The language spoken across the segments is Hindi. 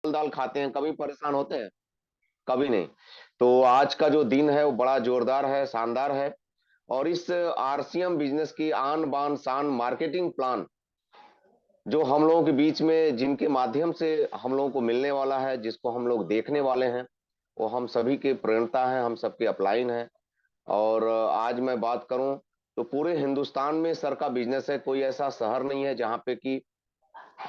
दाल खाते हैं, कभी परेशान होते हैं? कभी नहीं। तो आज का जो दिन है वो बड़ा जोरदार है, शानदार है। और इस आरसीएम बिजनेस की आन बान शान मार्केटिंग प्लान जो हम लोगों के बीच में, जिनके माध्यम से हम लोगों को मिलने वाला है, जिसको हम लोग देखने वाले हैं, वो हम सभी के प्रेरणा है, हम सबके अपलाइन है। और आज मैं बात करूं तो पूरे हिंदुस्तान में सर का बिजनेस है। कोई ऐसा शहर नहीं है जहां पे कि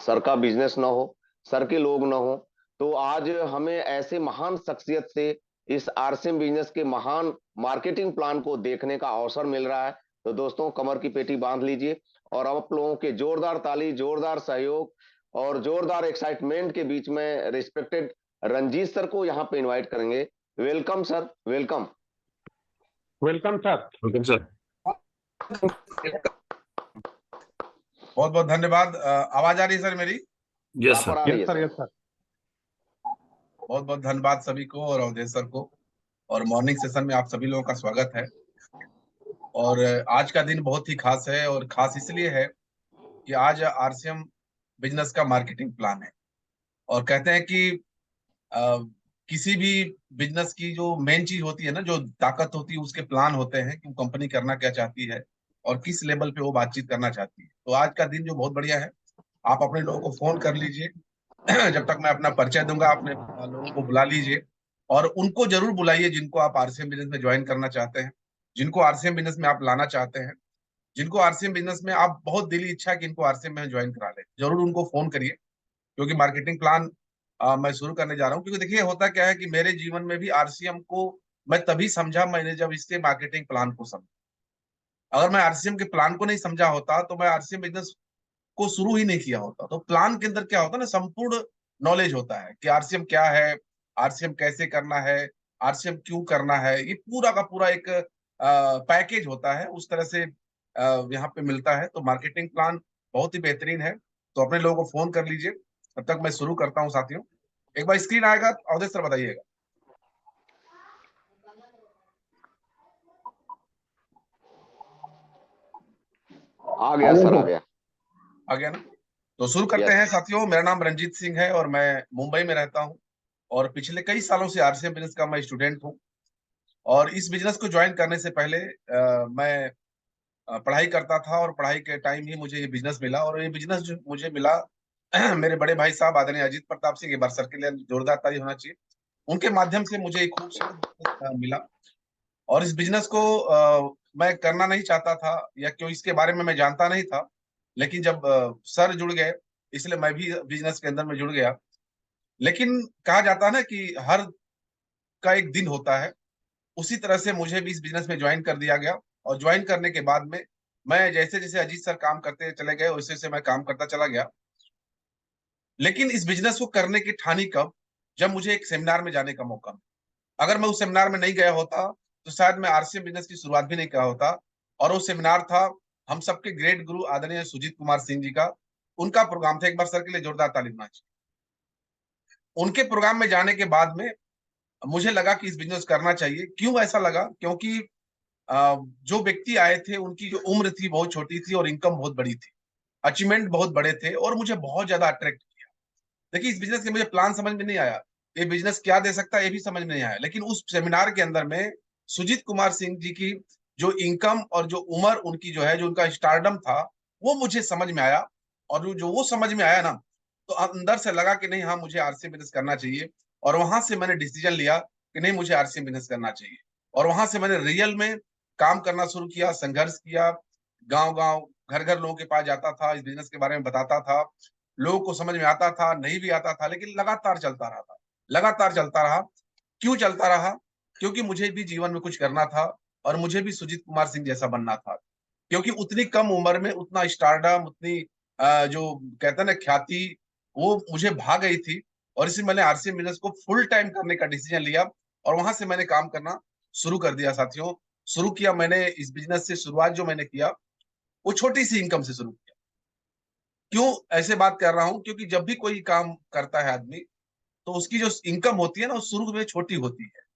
सर का बिजनेस ना हो, सर के लोग ना हो। तो आज हमें ऐसे महान शख्सियत से इस आरसीएम बिजनेस के महान मार्केटिंग प्लान को देखने का अवसर मिल रहा है। तो दोस्तों, कमर की पेटी बांध लीजिए और आप लोगों के जोरदार ताली, जोरदार सहयोग और जोरदार एक्साइटमेंट के बीच में रिस्पेक्टेड रंजीत सर को यहाँ पे इनवाइट करेंगे। Welcome sir, welcome. Welcome sir. Welcome sir. बहुत बहुत धन्यवाद। आवाज आ रही है सर मेरी? Yes sir. आ रही है सर। Yes sir. बहुत बहुत धन्यवाद सभी को और अवधेश सर को। और मॉर्निंग सेशन में आप सभी लोगों का स्वागत है। और आज का दिन बहुत ही खास है, और खास इसलिए है कि आज आरसीएम बिजनेस का मार्केटिंग प्लान है। और कहते हैं कि अ, किसी भी बिजनेस की जो मेन चीज होती है ना, जो ताकत होती है, उसके प्लान होते हैं कि वो कंपनी करना क्या चाहती है और किस लेवल पे वो बातचीत करना चाहती है। तो आज का दिन जो बहुत बढ़िया है, आप अपने लोगों को फोन कर लीजिए। जब तक मैं अपना परिचय दूंगा, अपने लोगों को बुला लीजिए। और उनको जरूर बुलाइए जिनको आप आरसीएम बिजनेस में ज्वाइन करना चाहते हैं, जिनको आरसीएम बिजनेस में आप लाना चाहते हैं, जिनको आरसीएम बिजनेस में आप बहुत दिली इच्छा है कि इनको आरसीएम में ज्वाइन करा ले। जरूर उनको फोन करिए, क्योंकि मार्केटिंग प्लान मैं शुरू करने जा रहा हूँ। क्योंकि देखिए, होता क्या है कि मेरे जीवन में भी आरसीएम को मैं तभी समझा, मैंने जब इसके मार्केटिंग प्लान को समझा। अगर मैं आरसीएम के प्लान को नहीं समझा होता तो मैं आरसीएम बिजनेस को शुरू ही नहीं किया होता। तो प्लान के अंदर क्या होता है ना, संपूर्ण नॉलेज होता है कि आरसीएम क्या है, आरसीएम कैसे करना है, आरसीएम क्यों करना है। ये पूरा का पूरा एक पैकेज होता है, उस तरह से यहाँ पे मिलता है। तो मार्केटिंग प्लान बहुत ही बेहतरीन है। तो अपने लोगों को फोन कर लीजिए। तब तक मैं शुरू करता हूँ साथियों। एक बार स्क्रीन आएगा, अवधेश सर बताइएगा। आ गया सर, आ गया। आ गया ना? तो शुरू करते हैं साथियों। मेरा नाम रंजीत सिंह है और मैं मुंबई में रहता हूँ। और पिछले कई सालों से आरसीएम बिजनेस का मैं स्टूडेंट हूँ। और इस बिजनेस को ज्वाइन करने से पहले मैं पढ़ाई करता था, और पढ़ाई के टाइम ही मुझे ये बिजनेस मिला। और ये बिजनेस जो मुझे मिला मेरे बड़े भाई साहब आदरणीय अजीत प्रताप सिंह, एक बार सर के लिए जोरदार ताली होना चाहिए, उनके माध्यम से मुझे एक खूबसूरत बिजनेस मिला। और इस बिजनेस को मैं करना नहीं चाहता था, या क्यों इसके बारे में मैं जानता नहीं था। लेकिन जब सर जुड़ गए, इसलिए मैं भी बिजनेस के अंदर में जुड़ गया। लेकिन कहा जाता है ना कि हर का एक दिन होता है, उसी तरह से मुझे भी इस बिजनेस में ज्वाइन कर दिया गया। और ज्वाइन करने के बाद में मैं जैसे जैसे अजीत सर काम करते चले गए, वैसे वैसे मैं काम करता चला गया। लेकिन इस बिजनेस को करने की ठानी कब, जब मुझे एक सेमिनार में जाने का मौका मिला। अगर मैं उस सेमिनार में नहीं गया होता तो शायद मैं आरसीएम बिजनेस की शुरुआत भी नहीं किया होता। और वो सेमिनार था हम सबके ग्रेट गुरु आदरणीय सुजीत कुमार सिंह जी का। उनका प्रोग्राम था। एक बार सर के लिए जोरदार ताली होना चाहिए। उनके प्रोग्राम में जाने के बाद में मुझे लगा कि इस बिजनेस करना चाहिए। क्यों ऐसा लगा? क्योंकि जो व्यक्ति आए थे उनकी जो उम्र थी बहुत छोटी थी, और इनकम बहुत बड़ी थी, अचीवमेंट बहुत बड़े थे, और मुझे बहुत ज्यादा अट्रैक्ट किया। देखिए, इस बिजनेस के मुझे प्लान समझ में नहीं आया, ये बिजनेस क्या दे सकता है ये भी समझ में नहीं आया। लेकिन उस सेमिनार के अंदर में सुजीत कुमार सिंह जी की जो इनकम और जो उम्र उनकी जो है, जो उनका स्टारडम था, वो मुझे समझ में आया। और जो वो समझ में आया ना, तो अंदर से लगा कि नहीं, हाँ, मुझे आरसी बिजनेस करना चाहिए। और वहां से मैंने डिसीजन लिया कि नहीं, मुझे आरसी बिजनेस करना चाहिए। और वहां से मैंने रियल में काम करना शुरू किया, संघर्ष किया। गांव गांव, घर घर लोगों के पास जाता था, इस बिजनेस के बारे में बताता था। लोगों को समझ में आता था, नहीं भी आता था, लेकिन लगातार चलता रहा था, लगातार चलता रहा। क्यों चलता रहा? क्योंकि मुझे भी जीवन में कुछ करना था, और मुझे भी सुजीत कुमार सिंह जैसा बनना था। क्योंकि उतनी कम उम्र में उतना स्टारडम, उतनी जो कहते हैं ना ख्याति, वो मुझे भा गई थी। और इसलिए मैंने आरसी बिजनेस को फुल टाइम करने का डिसीजन लिया, और वहां से मैंने काम करना शुरू कर दिया साथियों। शुरू किया मैंने इस बिजनेस से, शुरुआत जो मैंने किया वो छोटी सी इनकम से शुरू किया। क्यों ऐसे बात कर रहा हूं? क्योंकि जब भी कोई काम करता है आदमी, तो उसकी जो इनकम होती है ना, वो शुरू में छोटी होती है।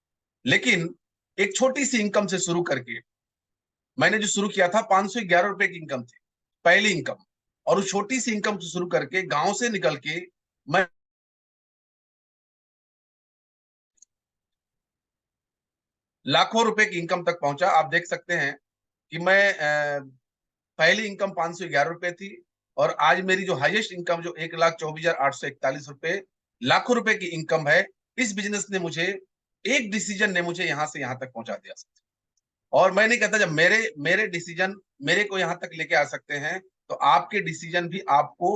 लेकिन एक छोटी सी इनकम से शुरू करके मैंने जो शुरू किया था, 511 रुपए की इनकम थी, पहली इनकम। और उस छोटी सी इनकम से शुरू करके गांव से निकल के मैं लाखों रुपए की इनकम तक पहुंचा। आप देख सकते हैं कि मैं पहली इनकम 511 रुपए थी और आज मेरी जो हाईएस्ट इनकम जो 1,24,841 रुपए, लाखों रुपए की इनकम है। इस बिजनेस ने मुझे, एक डिसीजन ने मुझे यहां से यहां तक पहुंचा दिया। और मैं नहीं कहता, जब मेरे मेरे डिसीजन मेरे को यहां तक लेके आ सकते हैं, तो आपके डिसीजन भी आपको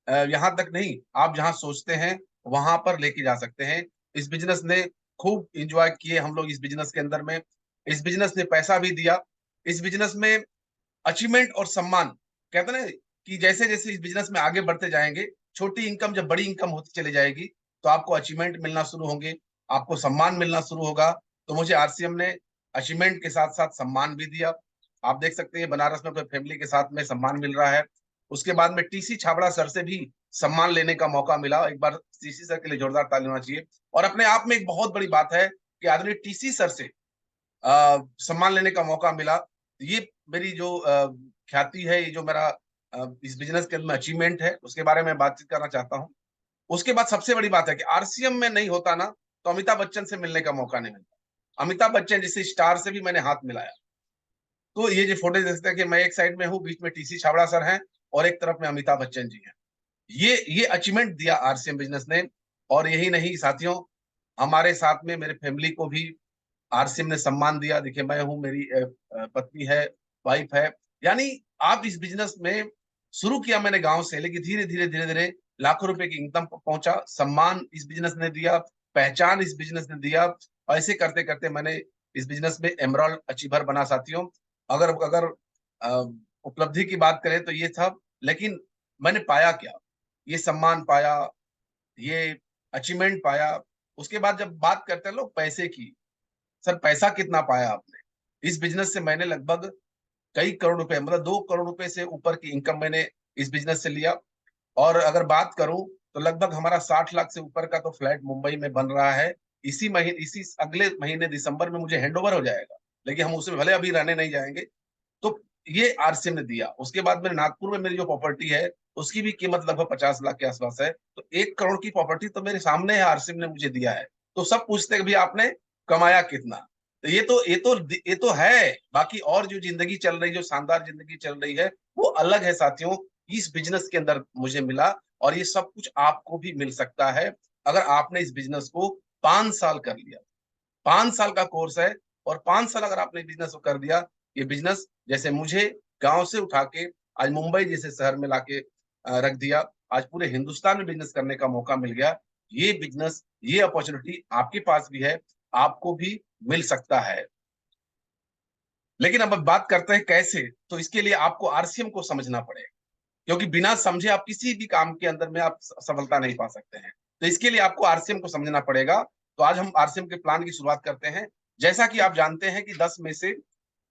यहां तक नहीं, आप जहां सोचते हैं वहां पर लेके जा सकते हैं। इस बिजनेस ने खूब इंजॉय किए हम लोग इस बिजनेस के अंदर में। इस बिजनेस ने पैसा भी दिया। इस बिजनेस में अचीवमेंट और सम्मान, कहते हैं ना कि जैसे जैसे इस बिजनेस में आगे बढ़ते जाएंगे, छोटी इनकम जब बड़ी इनकम होती चली जाएगी, तो आपको अचीवमेंट मिलना शुरू होंगे, आपको सम्मान मिलना शुरू होगा। तो मुझे आरसीएम ने अचीवमेंट के साथ साथ सम्मान भी दिया। आप देख सकते हैं बनारस में अपने फैमिली के साथ में सम्मान मिल रहा है। उसके बाद में टीसी छाबड़ा सर से भी सम्मान लेने का मौका मिला। एक बार टीसी सर के लिए जोरदार ताली होना चाहिए। और अपने आप में एक बहुत बड़ी बात है कि आदरणीय टीसी सर से सम्मान लेने का मौका मिला। ये मेरी जो ख्याति है, ये जो मेरा इस बिजनेस के अंदर अचीवमेंट है, उसके बारे में बातचीत करना चाहता हूँ। उसके बाद सबसे बड़ी बात है कि आरसीएम में नहीं होता ना, तो अमिताभ बच्चन से मिलने का मौका नहीं मिलता। अमिताभ बच्चन जैसे स्टार से भी मैंने हाथ मिलाया। तो ये जो फोटो देखते हैं कि मैं एक साइड में हूँ, बीच में टीसी छाबड़ा सर हैं और एक तरफ में अमिताभ बच्चन जी हैं। ये अचीवमेंट दिया आरसीएम बिजनेस ने। और यही नहीं साथियों, हमारे साथ में मेरे फैमिली को भी आरसीएम ने सम्मान दिया। देखिए मैं हूँ, मेरी पत्नी है, वाइफ है। यानी आप इस बिजनेस में, शुरू किया मैंने गांव से, लेकिन धीरे धीरे धीरे धीरे लाखों रुपए की इनकम पहुंचा। सम्मान इस बिजनेस ने दिया, पहचान इस बिजनेस ने दिया। ऐसे करते करते मैंने इस बिजनेस में एमरल्ड अचीवर बना साथियों। अगर अगर अ, उपलब्धि की बात करें तो ये सब, लेकिन मैंने पाया क्या, ये सम्मान पाया, ये अचीवमेंट पाया। उसके बाद जब बात करते हैं लोग पैसे की, सर पैसा कितना पाया आपने? इस बिजनेस से मैंने लगभग कई करोड़ रुपए, मतलब 2 करोड़ रुपए से ऊपर की इनकम मैंने इस बिजनेस से लिया। और अगर बात करूं तो लगभग हमारा 60 लाख से ऊपर का तो फ्लैट मुंबई में बन रहा है। इसी महीने, इसी अगले महीने दिसंबर में मुझे हैंडओवर हो जाएगा, लेकिन हम उसमें भले अभी रहने नहीं जाएंगे। तो ये आरसीएम ने दिया। उसके बाद मेरे नागपुर में मेरी जो प्रॉपर्टी है, उसकी भी कीमत लगभग 50 लाख के आसपास है। तो 1 करोड़ की प्रॉपर्टी तो मेरे सामने है, आरसीएम ने मुझे दिया है। तो सब पूछते हैं कि भाई आपने कमाया कितना? तो ये तो है। बाकी और जो जिंदगी चल रही, जो शानदार जिंदगी चल रही है, वो अलग है साथियों। इस बिजनेस के अंदर मुझे मिला, और ये सब कुछ आपको भी मिल सकता है अगर आपने इस बिजनेस को 5 साल कर लिया। 5 साल का कोर्स है, और 5 साल अगर आपने बिजनेस को कर दिया, ये बिजनेस जैसे मुझे गांव से उठा के आज मुंबई जैसे शहर में लाके रख दिया, आज पूरे हिंदुस्तान में बिजनेस करने का मौका मिल गया। ये बिजनेस, ये अपॉर्चुनिटी आपके पास भी है, आपको भी मिल सकता है। लेकिन अब बात करते हैं कैसे। तो इसके लिए आपको आरसीएम को समझना पड़ेगा, क्योंकि बिना समझे आप किसी भी काम के अंदर में आप सफलता नहीं पा सकते हैं। तो इसके लिए आपको आरसीएम को समझना पड़ेगा। तो आज हम आरसीएम के प्लान की शुरुआत करते हैं। जैसा कि आप जानते हैं कि 10 में से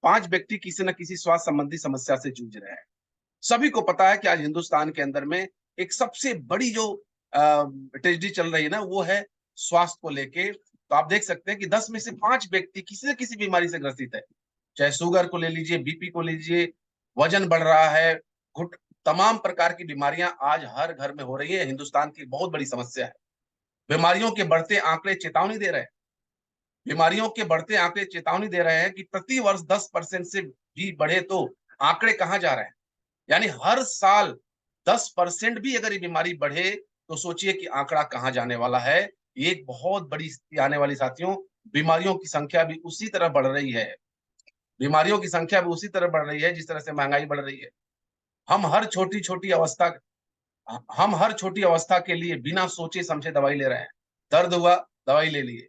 5 व्यक्ति किसी न किसी स्वास्थ्य संबंधी समस्या से जूझ रहे हैं। सभी को पता है कि आज हिंदुस्तान के अंदर में एक सबसे बड़ी जो ट्रेजेडी चल रही है ना, वो है स्वास्थ्य को लेके। तो आप देख सकते हैं कि 10 में से 5 व्यक्ति किसी न किसी बीमारी से ग्रसित है। चाहे शुगर को ले लीजिए, बीपी को लीजिए, वजन बढ़ रहा है, घुट तमाम प्रकार की बीमारियां आज हर घर में हो रही है। हिंदुस्तान की बहुत बड़ी समस्या है। बीमारियों के बढ़ते आंकड़े चेतावनी दे रहे हैं। बीमारियों के बढ़ते आंकड़े चेतावनी दे रहे हैं कि प्रति वर्ष 10% से भी बढ़े तो आंकड़े कहां जा रहे हैं। यानी हर साल 10% भी अगर ये बीमारी बढ़े, तो सोचिए कि आंकड़ा कहां जाने वाला है। ये एक बहुत बड़ी स्थिति आने वाली साथियों। बीमारियों की संख्या भी उसी तरह बढ़ रही है। बीमारियों की संख्या भी उसी तरह बढ़ रही है जिस तरह से महंगाई बढ़ रही है। हम हर छोटी छोटी अवस्था हम हर छोटी अवस्था के लिए बिना सोचे समझे दवाई ले रहे हैं। दर्द हुआ, दवाई ले लिए।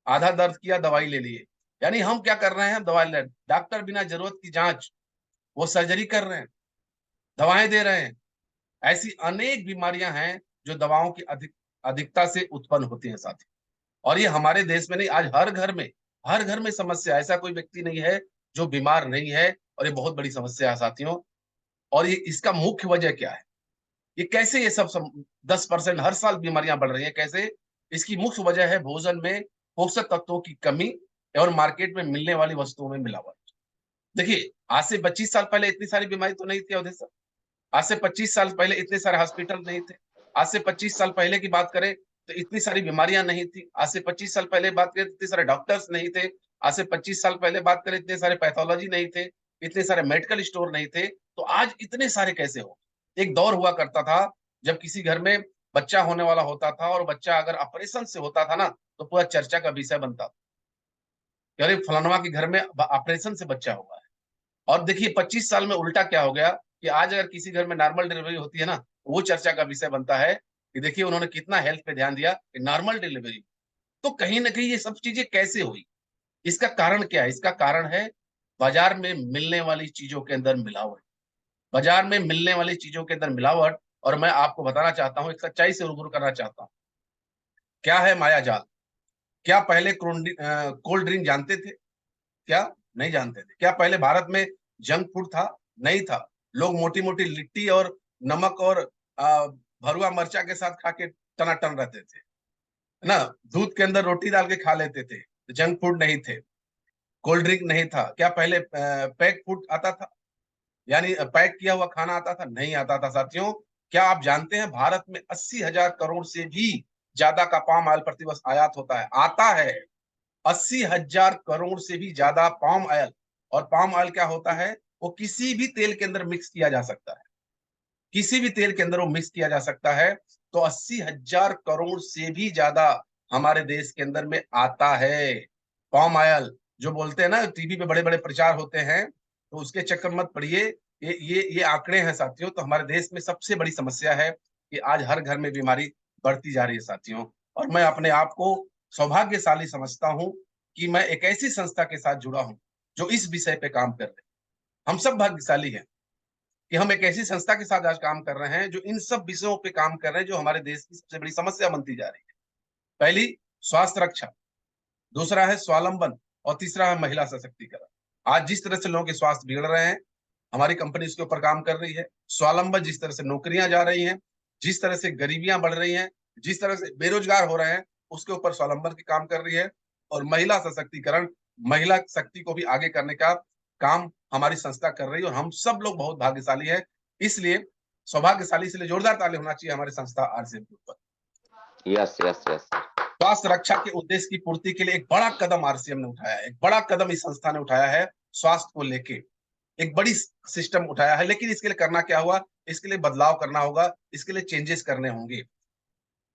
आधा दर्द किया, दवाई ले लिए। यानी हम क्या कर रहे हैं? दवाई ले, डॉक्टर बिना जरूरत की जांच वो सर्जरी कर रहे हैं, दवाएं दे रहे हैं। ऐसी अनेक बीमारियां हैं जो दवाओं की अधिकता से उत्पन्न होती हैं साथी। और ये हमारे देश में नहीं, आज हर घर में समस्या। ऐसा कोई व्यक्ति नहीं है जो बीमार नहीं है, और ये बहुत बड़ी समस्या है साथियों। और ये इसका मुख्य वजह क्या है? ये कैसे ये सब 10% हर साल बीमारियां बढ़ रही हैं, कैसे? इसकी मुख्य वजह है भोजन में पोषक तत्वों की कमी और मार्केट में मिलने वाली वस्तुओं में मिलावट। देखिए, आज से 25 साल पहले इतनी सारी बीमारी तो नहीं थी अवधेश सर। आज से 25 साल पहले इतने सारे हॉस्पिटल नहीं थे। आज से 25 साल पहले की बात करें तो इतनी सारी बीमारियां नहीं थी। आज से 25 साल पहले बात करें तो इतने सारे डॉक्टर्स नहीं थे। आज से 25 साल पहले बात करें, इतने सारे पैथोलॉजी नहीं थे, इतने सारे मेडिकल स्टोर नहीं थे, तो आज इतने सारे कैसे हो। एक दौर हुआ करता था जब किसी घर में बच्चा होने वाला होता था और बच्चा अगर ऑपरेशन से होता था ना, तो पूरा चर्चा का विषय बनता था, अरे फलानवा के घर में ऑपरेशन से बच्चा हुआ है। और देखिए 25 साल में उल्टा क्या हो गया कि आज अगर किसी घर में नॉर्मल डिलीवरी होती है ना, वो चर्चा का विषय बनता है कि देखिए उन्होंने कितना हेल्थ पे ध्यान दिया कि नॉर्मल डिलीवरी। तो कहीं ना कहीं ये सब चीजें कैसे हुई, इसका कारण क्या है? इसका कारण है बाजार में मिलने वाली चीजों के अंदर मिलावट। बाजार में मिलने वाली चीजों के अंदर मिलावट। और मैं आपको बताना चाहता हूं, एक सच्चाई से रूबरू करना चाहता हूं, क्या है माया जाल। क्या पहले कोल्ड ड्रिंक जानते थे? क्या नहीं जानते थे? क्या पहले भारत में जंक फूड था? नहीं था। लोग मोटी मोटी लिट्टी और नमक और भरुआ मरचा के साथ खा के टनाटन रहते थे, है ना। दूध के अंदर रोटी डाल के खा लेते थे। जंक फूड नहीं थे, कोल्ड ड्रिंक नहीं था। क्या पहले पैक फूड आता था, यानी पैक किया हुआ खाना आता था? नहीं आता था साथियों। क्या आप जानते हैं भारत में 80,000 करोड़ से भी ज्यादा का पाम ऑयल प्रतिवर्ष आयात होता है, आता है। 80,000 करोड़ से भी ज्यादा पाम ऑयल। और पाम ऑयल क्या होता है? वो किसी भी तेल के अंदर मिक्स किया जा सकता है, किसी भी तेल के अंदर वो मिक्स किया जा सकता है। तो 80,000 करोड़ से भी ज्यादा हमारे देश के अंदर में आता है पाम ऑयल। जो बोलते हैं ना टीवी पे बड़े बड़े प्रचार होते हैं, तो उसके चक्कर मत पड़िए। ये आंकड़े हैं साथियों। तो हमारे देश में सबसे बड़ी समस्या है कि आज हर घर में बीमारी बढ़ती जा रही है साथियों। और मैं अपने आप को सौभाग्यशाली समझता हूं कि मैं एक ऐसी संस्था के साथ जुड़ा हूं जो इस विषय पे काम कर रहे हैं। हम सब भाग्यशाली हैं कि हम एक ऐसी संस्था के साथ आज काम कर रहे हैं जो इन सब विषयों पे काम कर रहे हैं जो हमारे देश की सबसे बड़ी समस्या बनती जा रही है। पहली, स्वास्थ्य रक्षा। दूसरा है स्वावलंबन। और तीसरा है महिला सशक्तिकरण। आज जिस तरह से लोगों के स्वास्थ्य बिगड़ रहे हैं, हमारी कंपनी इसके ऊपर काम कर रही है। स्वावलंबन, जिस तरह से नौकरियां जा रही हैं, जिस तरह से गरीबियां बढ़ रही हैं, जिस तरह से बेरोजगार हो रहे हैं, उसके ऊपर स्वावलंबन की काम कर रही है। और महिला सशक्तिकरण, महिला शक्ति को भी आगे करने का काम हमारी संस्था कर रही है। और हम सब लोग बहुत भाग्यशाली है। इसलिए सौभाग्यशाली, इसलिए जोरदार ताली होना चाहिए हमारी संस्था आरसीएम के ऊपर। Yes yes yes. स्वास्थ्य रक्षा के उद्देश्य की पूर्ति के लिए एक बड़ा कदम आरसीएम ने उठाया है, एक बड़ा कदम इस संस्था ने उठाया है। स्वास्थ्य को लेके एक बड़ी सिस्टम उठाया है। लेकिन इसके लिए करना क्या हुआ? इसके लिए बदलाव करना होगा, इसके लिए चेंजेस करने होंगे।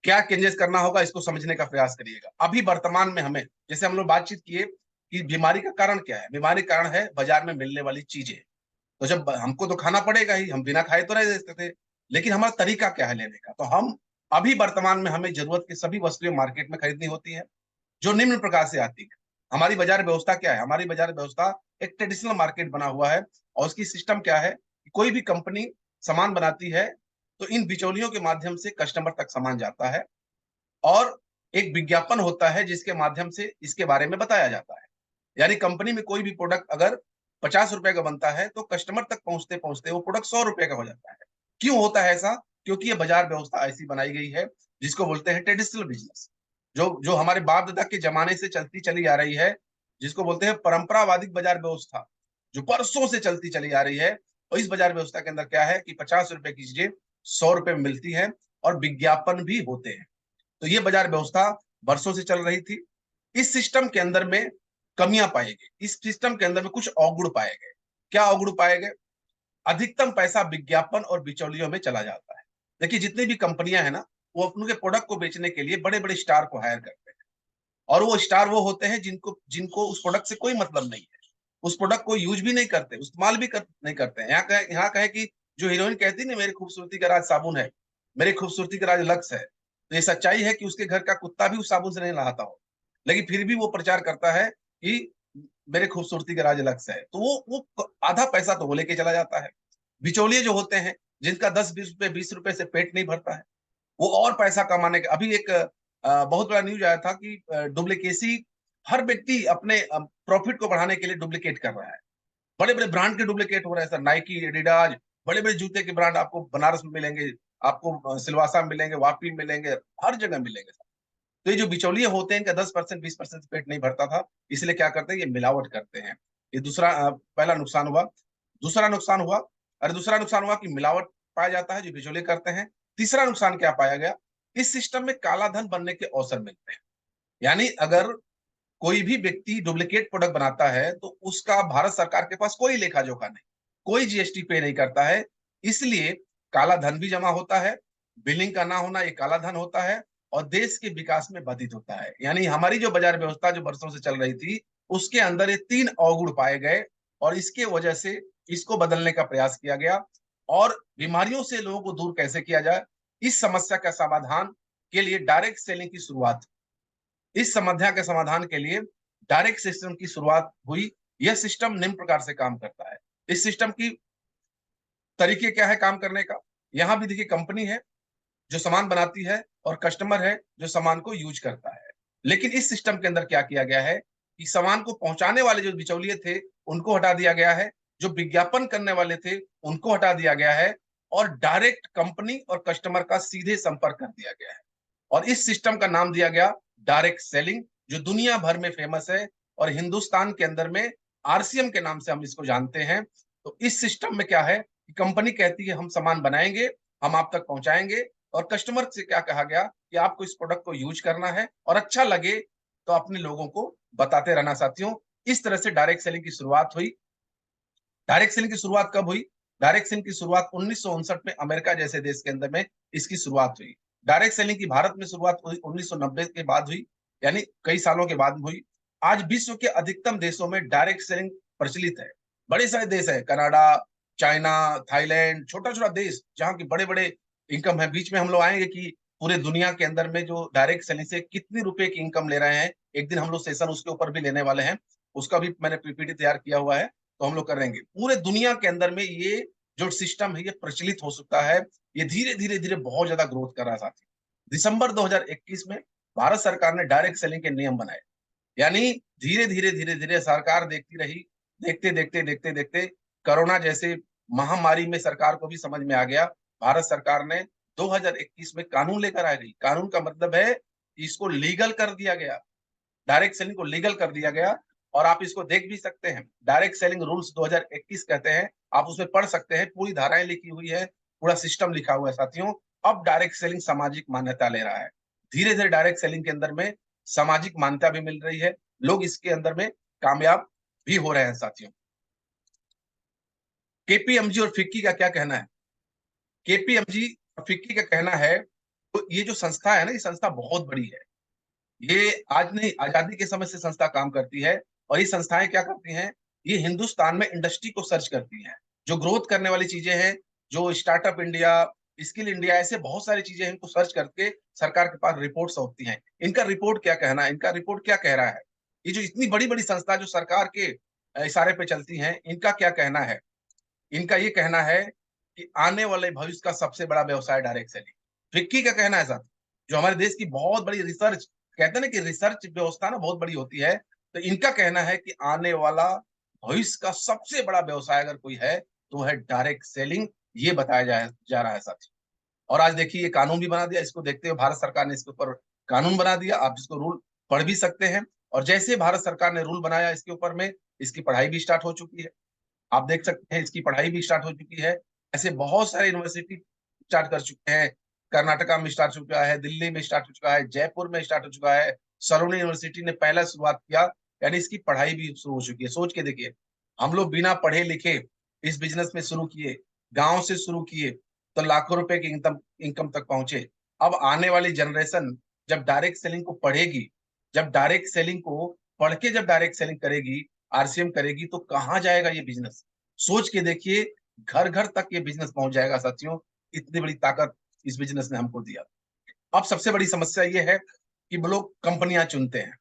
क्या चेंजेस करना होगा, इसको समझने का प्रयास करिएगा। अभी वर्तमान में हमें, जैसे हम लोग बातचीत किए कि बीमारी का कारण क्या है, बीमारी का कारण है बाजार में मिलने वाली चीजें। तो जब हमको तो खाना पड़ेगा ही, हम बिना खाए तो रह सकते थे, लेकिन हमारा तरीका क्या है लेने का? तो हम अभी वर्तमान में हमें जरूरत की सभी वस्तुएं मार्केट में खरीदनी होती है जो निम्न प्रकार से आती है। हमारी बाजार व्यवस्था क्या है? हमारी बाजार व्यवस्था एक ट्रेडिशनल मार्केट बना हुआ है। और उसकी सिस्टम क्या है? कोई भी कंपनी सामान बनाती है तो इन बिचौलियों के माध्यम से कस्टमर तक सामान जाता है और एक विज्ञापन होता है जिसके माध्यम से इसके बारे में बताया जाता है। यानी कंपनी में कोई भी प्रोडक्ट अगर 50 रुपए का बनता है तो कस्टमर तक पहुंचते पहुंचते वो प्रोडक्ट 100 रुपए का हो जाता है। क्यों होता है ऐसा? क्योंकि ये बाजार व्यवस्था ऐसी बनाई गई है जिसको बोलते हैं ट्रेडिशनल बिजनेस, जो जो हमारे बाप दादा के जमाने से चलती चली आ रही है, जिसको बोलते हैं परंपरावादिक बाजार व्यवस्था, जो बरसों से चलती चली आ रही है। और इस बाजार व्यवस्था के अंदर क्या है कि 50 रुपए की चीजें 100 रुपए में मिलती है और विज्ञापन भी होते हैं। तो ये बाजार व्यवस्था बरसों से चल रही थी। इस सिस्टम के अंदर में कमियां पाई गई, इस सिस्टम के अंदर में कुछ अवगुण पाए गए। क्या अवगुण पाए गए? अधिकतम पैसा विज्ञापन और बिचौलियों में चला जाता है। देखिए जितनी भी कंपनियां हैं ना, वो अपने प्रोडक्ट को बेचने के लिए बड़े बड़े स्टार को हायर करते हैं। और वो स्टार वो होते हैं जिनको जिनको उस प्रोडक्ट से कोई मतलब नहीं है, उस प्रोडक्ट को यूज भी नहीं करते, इस्तेमाल भी नहीं करते हैं। यहाँ कहे कि जो हीरोइन कहती है ना, मेरी खूबसूरती का राज साबुन है, मेरी खूबसूरती का राज लक्स है, तो ये सच्चाई है कि उसके घर का कुत्ता भी उस साबुन से नहीं नहाता हो, लेकिन फिर भी वो प्रचार करता है कि मेरे खूबसूरती का राज लक्स है। तो वो आधा पैसा तो वो लेके चला जाता है। बिचौलिए जो होते हैं, जिनका 10-20 रुपए 20 रुपए से पेट नहीं भरता है, वो और पैसा कमाने का। अभी एक बहुत बड़ा न्यूज आया था कि डुप्लीकेसी, हर व्यक्ति अपने प्रॉफिट को बढ़ाने के लिए डुप्लीकेट कर रहा है। बड़े बड़े ब्रांड के डुप्लीकेट हो रहे हैं सर, नाइकी, एडिडाज, बड़े बड़े जूते के ब्रांड आपको बनारस में मिलेंगे, आपको सिलवासा में मिलेंगे, वापी में मिलेंगे, हर जगह मिलेंगे सर। तो ये जो बिचौलिए होते हैं, इनका 10% 20% पेट नहीं भरता था, इसलिए क्या करते हैं, ये मिलावट करते हैं। ये दूसरा पहला नुकसान हुआ। दूसरा नुकसान हुआ, दूसरा नुकसान हुआ कि मिलावट पाया जाता है जो बिचौलिए करते हैं। तीसरा नुकसान क्या पाया गया? इस सिस्टम में काला धन बनने के अवसर मिलते हैं। यानी अगर कोई भी व्यक्ति डुप्लीकेट प्रोडक्ट बनाता है तो उसका भारत सरकार के पास कोई लेखा जोखा नहीं, कोई जीएसटी पे नहीं करता है, इसलिए काला धन भी जमा होता है, बिलिंग का ना होना ये काला धन होता है और देश के विकास में बाधित होता है। यानी हमारी जो बाजार व्यवस्था जो वर्षों से चल रही थी उसके अंदर ये 3 अवगुण पाए गए और इसके वजह से इसको बदलने का प्रयास किया गया और बीमारियों से लोगों को दूर कैसे किया जाए, इस समस्या का समाधान के लिए डायरेक्ट सेलिंग की शुरुआत, इस समस्या के समाधान के लिए डायरेक्ट सिस्टम की शुरुआत हुई। यह सिस्टम निम्न प्रकार से काम करता है। इस सिस्टम की तरीके क्या है काम करने का, यहां भी देखिए कंपनी है जो सामान बनाती है और कस्टमर है जो सामान को यूज करता है। लेकिन इस सिस्टम के अंदर क्या किया गया है कि सामान को पहुंचाने वाले जो बिचौलिए थे उनको हटा दिया गया है, जो विज्ञापन करने वाले थे उनको हटा दिया गया है और डायरेक्ट कंपनी और कस्टमर का सीधे संपर्क कर दिया गया है और इस सिस्टम का नाम दिया गया डायरेक्ट सेलिंग, जो दुनिया भर में फेमस है और हिंदुस्तान के अंदर में आरसीएम के नाम से हम इसको जानते हैं। तो इस सिस्टम में क्या है कि कंपनी कहती है हम सामान बनाएंगे, हम आप तक पहुंचाएंगे और कस्टमर से क्या कहा गया कि आपको इस प्रोडक्ट को यूज करना है और अच्छा लगे तो अपने लोगों को बताते रहना। साथियों, इस तरह से डायरेक्ट सेलिंग की शुरुआत हुई। डायरेक्ट सेलिंग की शुरुआत कब हुई? डायरेक्ट सेलिंग की शुरुआत 1959 में अमेरिका जैसे देश के अंदर में इसकी शुरुआत हुई। डायरेक्ट सेलिंग की भारत में शुरुआत 1990 के बाद हुई, यानी कई सालों के बाद हुई। आज विश्व के अधिकतम देशों में डायरेक्ट सेलिंग प्रचलित है। बड़े सारे देश है, कनाडा, चाइना, थाईलैंड, छोटा छोटा देश जहाँ की बड़े बड़े इनकम है। बीच में हम लोग आएंगे कि पूरे दुनिया के अंदर में जो डायरेक्ट सेलिंग से कितनी रुपए की इनकम ले रहे हैं, एक दिन हम लोग सेशन उसके ऊपर भी लेने वाले हैं, उसका भी मैंने पीपीटी तैयार किया हुआ है, तो हम लोग करेंगे। पूरे दुनिया के अंदर में ये जो सिस्टम है ये प्रचलित हो सकता है, ये धीरे धीरे धीरे बहुत ज्यादा ग्रोथ कर रहा है। साथी, दिसंबर 2021 में भारत सरकार ने डायरेक्ट सेलिंग के नियम बनाए, यानी धीरे धीरे धीरे धीरे सरकार देखती रही, देखते देखते देखते देखते कोरोना जैसे महामारी में सरकार को भी समझ में आ गया। भारत सरकार ने 2021 में कानून लेकर आ गई। कानून का मतलब है इसको लीगल कर दिया गया, डायरेक्ट सेलिंग को लीगल कर दिया गया और आप इसको देख भी सकते हैं। डायरेक्ट सेलिंग रूल्स 2021 कहते हैं, आप उसमें पढ़ सकते हैं, पूरी धाराएं लिखी हुई है, पूरा सिस्टम लिखा हुआ है। साथियों, अब डायरेक्ट सेलिंग सामाजिक मान्यता ले रहा है। धीरे धीरे डायरेक्ट सेलिंग के अंदर में सामाजिक मान्यता भी मिल रही है, लोग इसके अंदर में कामयाब भी हो रहे हैं। साथियों, केपीएमजी और फिक्की का क्या कहना है? केपीएमजी और फिक्की का कहना है तो ये जो संस्था है ना, ये संस्था बहुत बड़ी है। ये आज नहीं, आजादी के समय से संस्था काम करती है और ये संस्थाएं क्या करती हैं, ये हिंदुस्तान में इंडस्ट्री को सर्च करती हैं, जो ग्रोथ करने वाली चीजें हैं, जो स्टार्टअप इंडिया, स्किल इंडिया, ऐसे बहुत सारी चीजें हैं, इनको सर्च करके सरकार के पास रिपोर्ट्स होती हैं। इनका रिपोर्ट क्या कहना है, इनका रिपोर्ट क्या कह रहा है, ये जो इतनी बड़ी बड़ी संस्था जो सरकार के इशारे पे चलती हैं, इनका क्या कहना है? इनका ये कहना है कि आने वाले भविष्य का सबसे बड़ा व्यवसाय डायरेक्ट सेलिंग। फिक्की का कहना है साथ, जो हमारे देश की बहुत बड़ी रिसर्च, कहते हैं ना कि रिसर्च व्यवस्था ना बहुत बड़ी होती है, तो इनका कहना है कि आने वाला भविष्य का सबसे बड़ा व्यवसाय अगर कोई है तो है डायरेक्ट सेलिंग, ये बताया जा रहा है साथी। और आज देखिए ये कानून भी बना दिया, इसको देखते हुए भारत सरकार ने इसके ऊपर कानून बना दिया, आप इसको रूल पढ़ भी सकते हैं। और जैसे भारत सरकार ने रूल बनाया इसके ऊपर में, इसकी पढ़ाई भी स्टार्ट हो चुकी है, आप देख सकते हैं इसकी पढ़ाई भी स्टार्ट हो चुकी है। ऐसे बहुत सारे यूनिवर्सिटी स्टार्ट कर चुके हैं, कर्नाटका में स्टार्ट हो चुका है, दिल्ली में स्टार्ट हो चुका है, जयपुर में स्टार्ट हो चुका है, सलोनी यूनिवर्सिटी ने पहला शुरुआत किया, यानी इसकी पढ़ाई भी शुरू हो चुकी है। सोच के देखिए, हम लोग बिना पढ़े लिखे इस बिजनेस में शुरू किए, गांव से शुरू किए, तो लाखों रुपए की इनकम तक पहुंचे। अब आने वाली जनरेशन जब डायरेक्ट सेलिंग को पढ़ेगी, जब डायरेक्ट सेलिंग को पढ़ के जब डायरेक्ट सेलिंग करेगी, आरसीएम करेगी, तो कहाँ जाएगा ये बिजनेस? सोच के देखिए, घर घर तक ये बिजनेस पहुंच जाएगा। साथियों, इतनी बड़ी ताकत इस बिजनेस ने हमको दिया। अब सबसे बड़ी समस्या ये है कि लोग कंपनियां चुनते हैं,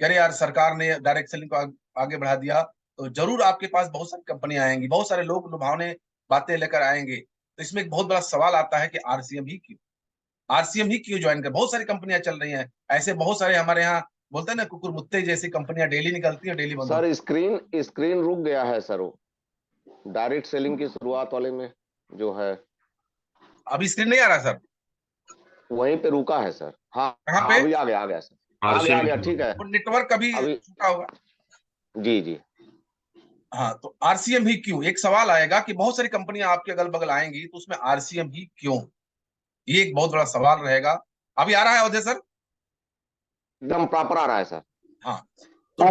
कह रहे यार सरकार ने डायरेक्ट सेलिंग को आगे बढ़ा दिया तो जरूर आपके पास बहुत सारी कंपनियां आएंगी, बहुत सारे लोग लुभावने बातें लेकर आएंगे। तो इसमें एक बहुत बड़ा सवाल आता है कि आरसीएम ही क्यों, आरसीएम ही क्यों ज्वाइन कर? बहुत सारी कंपनियां चल रही हैं, ऐसे बहुत सारे हमारे यहाँ बोलते हैं ना कुकुर मुत्ते जैसी कंपनियां डेली निकलती है, डेली बंद होती सर स्क्रीन स्क्रीन रुक गया है सर, वो डायरेक्ट सेलिंग की शुरुआत वाले में जो है। है। अभी स्क्रीन नहीं आ रहा सर? वहीं पे रुका है सर। हाँ कहाँ हाँ, पे? अभी आ गया सर, आ गया ठीक है। वो नेटवर्क कभी अभी छूटा होगा। जी जी। हाँ, तो आरसीएम ही क्यों, एक सवाल आएगा कि बहुत सारी कंपनियां आपके अगल बगल आएंगी तो उसमें आरसीएम ही क्यों, ये एक बहुत बड़ा सवाल रहेगा। अभी आ रहा है अवधेश सर? एकदम प्रॉपर आ रहा है सर। हाँ, तो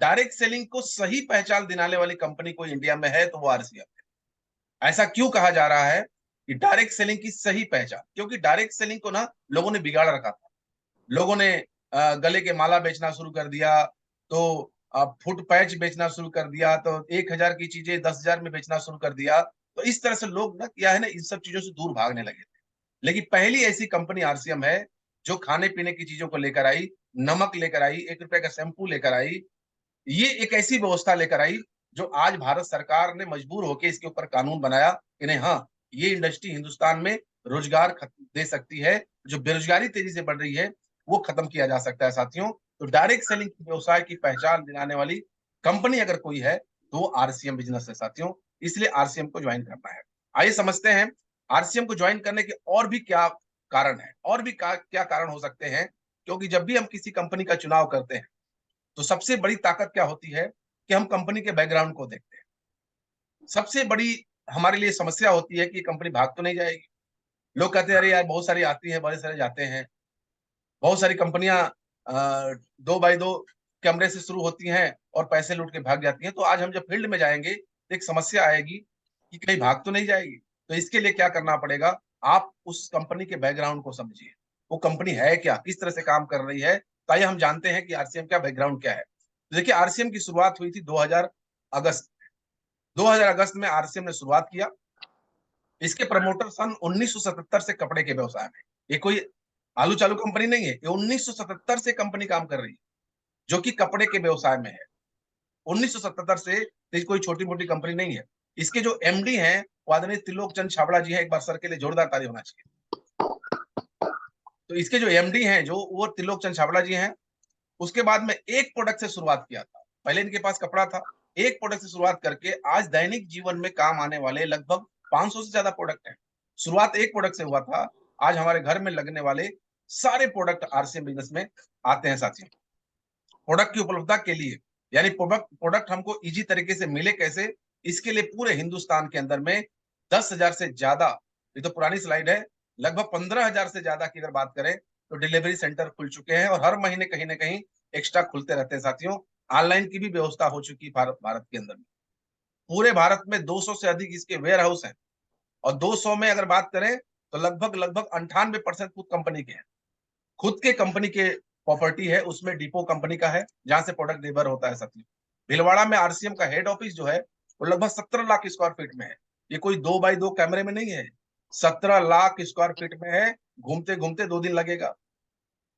डायरेक्ट सेलिंग को सही पहचान दिलाने वाली कंपनी कोई इंडिया में है तो वो आरसीएम है। ऐसा क्यों कहा जा रहा है कि डायरेक्ट सेलिंग की सही पहचान? क्योंकि डायरेक्ट सेलिंग को ना लोगों ने बिगाड़ रखा था। लोगों ने गले के माला बेचना शुरू कर दिया, तो फुट पैच बेचना शुरू कर दिया, तो 1,000 की चीजें 10,000 में बेचना शुरू कर दिया। तो इस तरह से लोग ना क्या है ना, इन सब चीजों से दूर भागने लगे थे। लेकिन पहली ऐसी कंपनी आरसीएम है जो खाने पीने की चीजों को लेकर आई, नमक लेकर आई, 1 रुपए का शैम्पू लेकर आई। ये एक ऐसी व्यवस्था लेकर आई जो आज भारत सरकार ने मजबूर होकर इसके ऊपर कानून बनाया कि नहीं, हाँ, ये इंडस्ट्री हिंदुस्तान में रोजगार दे सकती है, जो बेरोजगारी तेजी से बढ़ रही है वो खत्म किया जा सकता है साथियों। तो डायरेक्ट सेलिंग व्यवसाय की पहचान दिलाने वाली कंपनी अगर कोई है तो वो आरसीएम बिजनेस है साथियों। इसलिए आरसीएम को ज्वाइन करना है। आइए समझते हैं आरसीएम को ज्वाइन करने के और भी क्या कारण है, और भी क्या कारण हो सकते हैं। क्योंकि जब भी हम किसी कंपनी का चुनाव करते हैं तो सबसे बड़ी ताकत क्या होती है कि हम कंपनी के बैकग्राउंड को देखते हैं। सबसे बड़ी हमारे लिए समस्या होती है कि कंपनी भाग तो नहीं जाएगी। लोग कहते हैं अरे यार बहुत सारी आती है, बड़े सारे जाते हैं। बहुत सारी कंपनियां 2x2 कैमरे से शुरू होती हैं और पैसे लूट के भाग जाती हैं। तो आज हम जब फील्ड में जाएंगे तो एक समस्या आएगी कि कहीं भाग तो नहीं जाएगी। तो इसके लिए क्या करना पड़ेगा, आप उस कंपनी के बैकग्राउंड को समझिए। वो कंपनी है क्या, किस तरह से काम कर रही है। तो आइए हम जानते हैं कि आरसीएम का बैकग्राउंड क्या है। तो देखिए, आरसीएम की शुरुआत हुई थी 2000 अगस्त 2000 अगस्त में आरसीएम ने शुरुआत किया। इसके प्रमोटर सन 1977 से कपड़े के व्यवसाय में, ये कोई आलू चालू कंपनी नहीं है, ये 1977 से कंपनी काम कर रही है जो कि कपड़े के व्यवसाय में है। 1977 से, तो कोई छोटी मोटी कंपनी नहीं है। इसके जो एमडी हैं वो आदरणीय त्रिलोक चंद छाबड़ा जी हैं। एक बार सर के लिए जोरदार ताली होना चाहिए। तो इसके जो एमडी हैं जो वो त्रिलोक चंद छाबड़ा जी हैं। उसके बाद में एक प्रोडक्ट से शुरुआत किया था। पहले इनके पास कपड़ा था, एक प्रोडक्ट से शुरुआत करके आज दैनिक जीवन में काम आने वाले लगभग 500 से ज्यादा प्रोडक्ट हैं। शुरुआत एक प्रोडक्ट से हुआ था, आज हमारे घर में लगने वाले सारे प्रोडक्ट आरसीएम बिजनेस में आते हैं साथियों। प्रोडक्ट की उपलब्धता के लिए, यानी प्रोडक्ट हमको इजी तरीके से मिले कैसे, इसके लिए पूरे हिंदुस्तान के अंदर में 10,000 से ज्यादा, ये तो पुरानी स्लाइड है, लगभग 15,000 से ज्यादा की अगर बात करें तो डिलीवरी सेंटर खुल चुके हैं और हर महीने कहीं ना कहीं एक्स्ट्रा खुलते रहते हैं साथियों। ऑनलाइन की भी व्यवस्था हो चुकी है भारत के अंदर में। पूरे भारत में 200 से अधिक इसके वेयर हाउस हैं और 200 में अगर बात करें तो लगभग लगभग 98% खुद कंपनी के हैं। खुद के कंपनी के प्रॉपर्टी है, उसमें डिपो कंपनी का है जहां से प्रोडक्ट डिलीवर होता है साथियों। भीलवाड़ा में आरसीएम का हेड ऑफिस जो है वो लगभग 17 लाख स्क्वायर फीट में है। ये कोई 2x2 कैमरे में नहीं है, 17 लाख स्क्वायर फीट में है। घूमते घूमते 2 दिन लगेगा।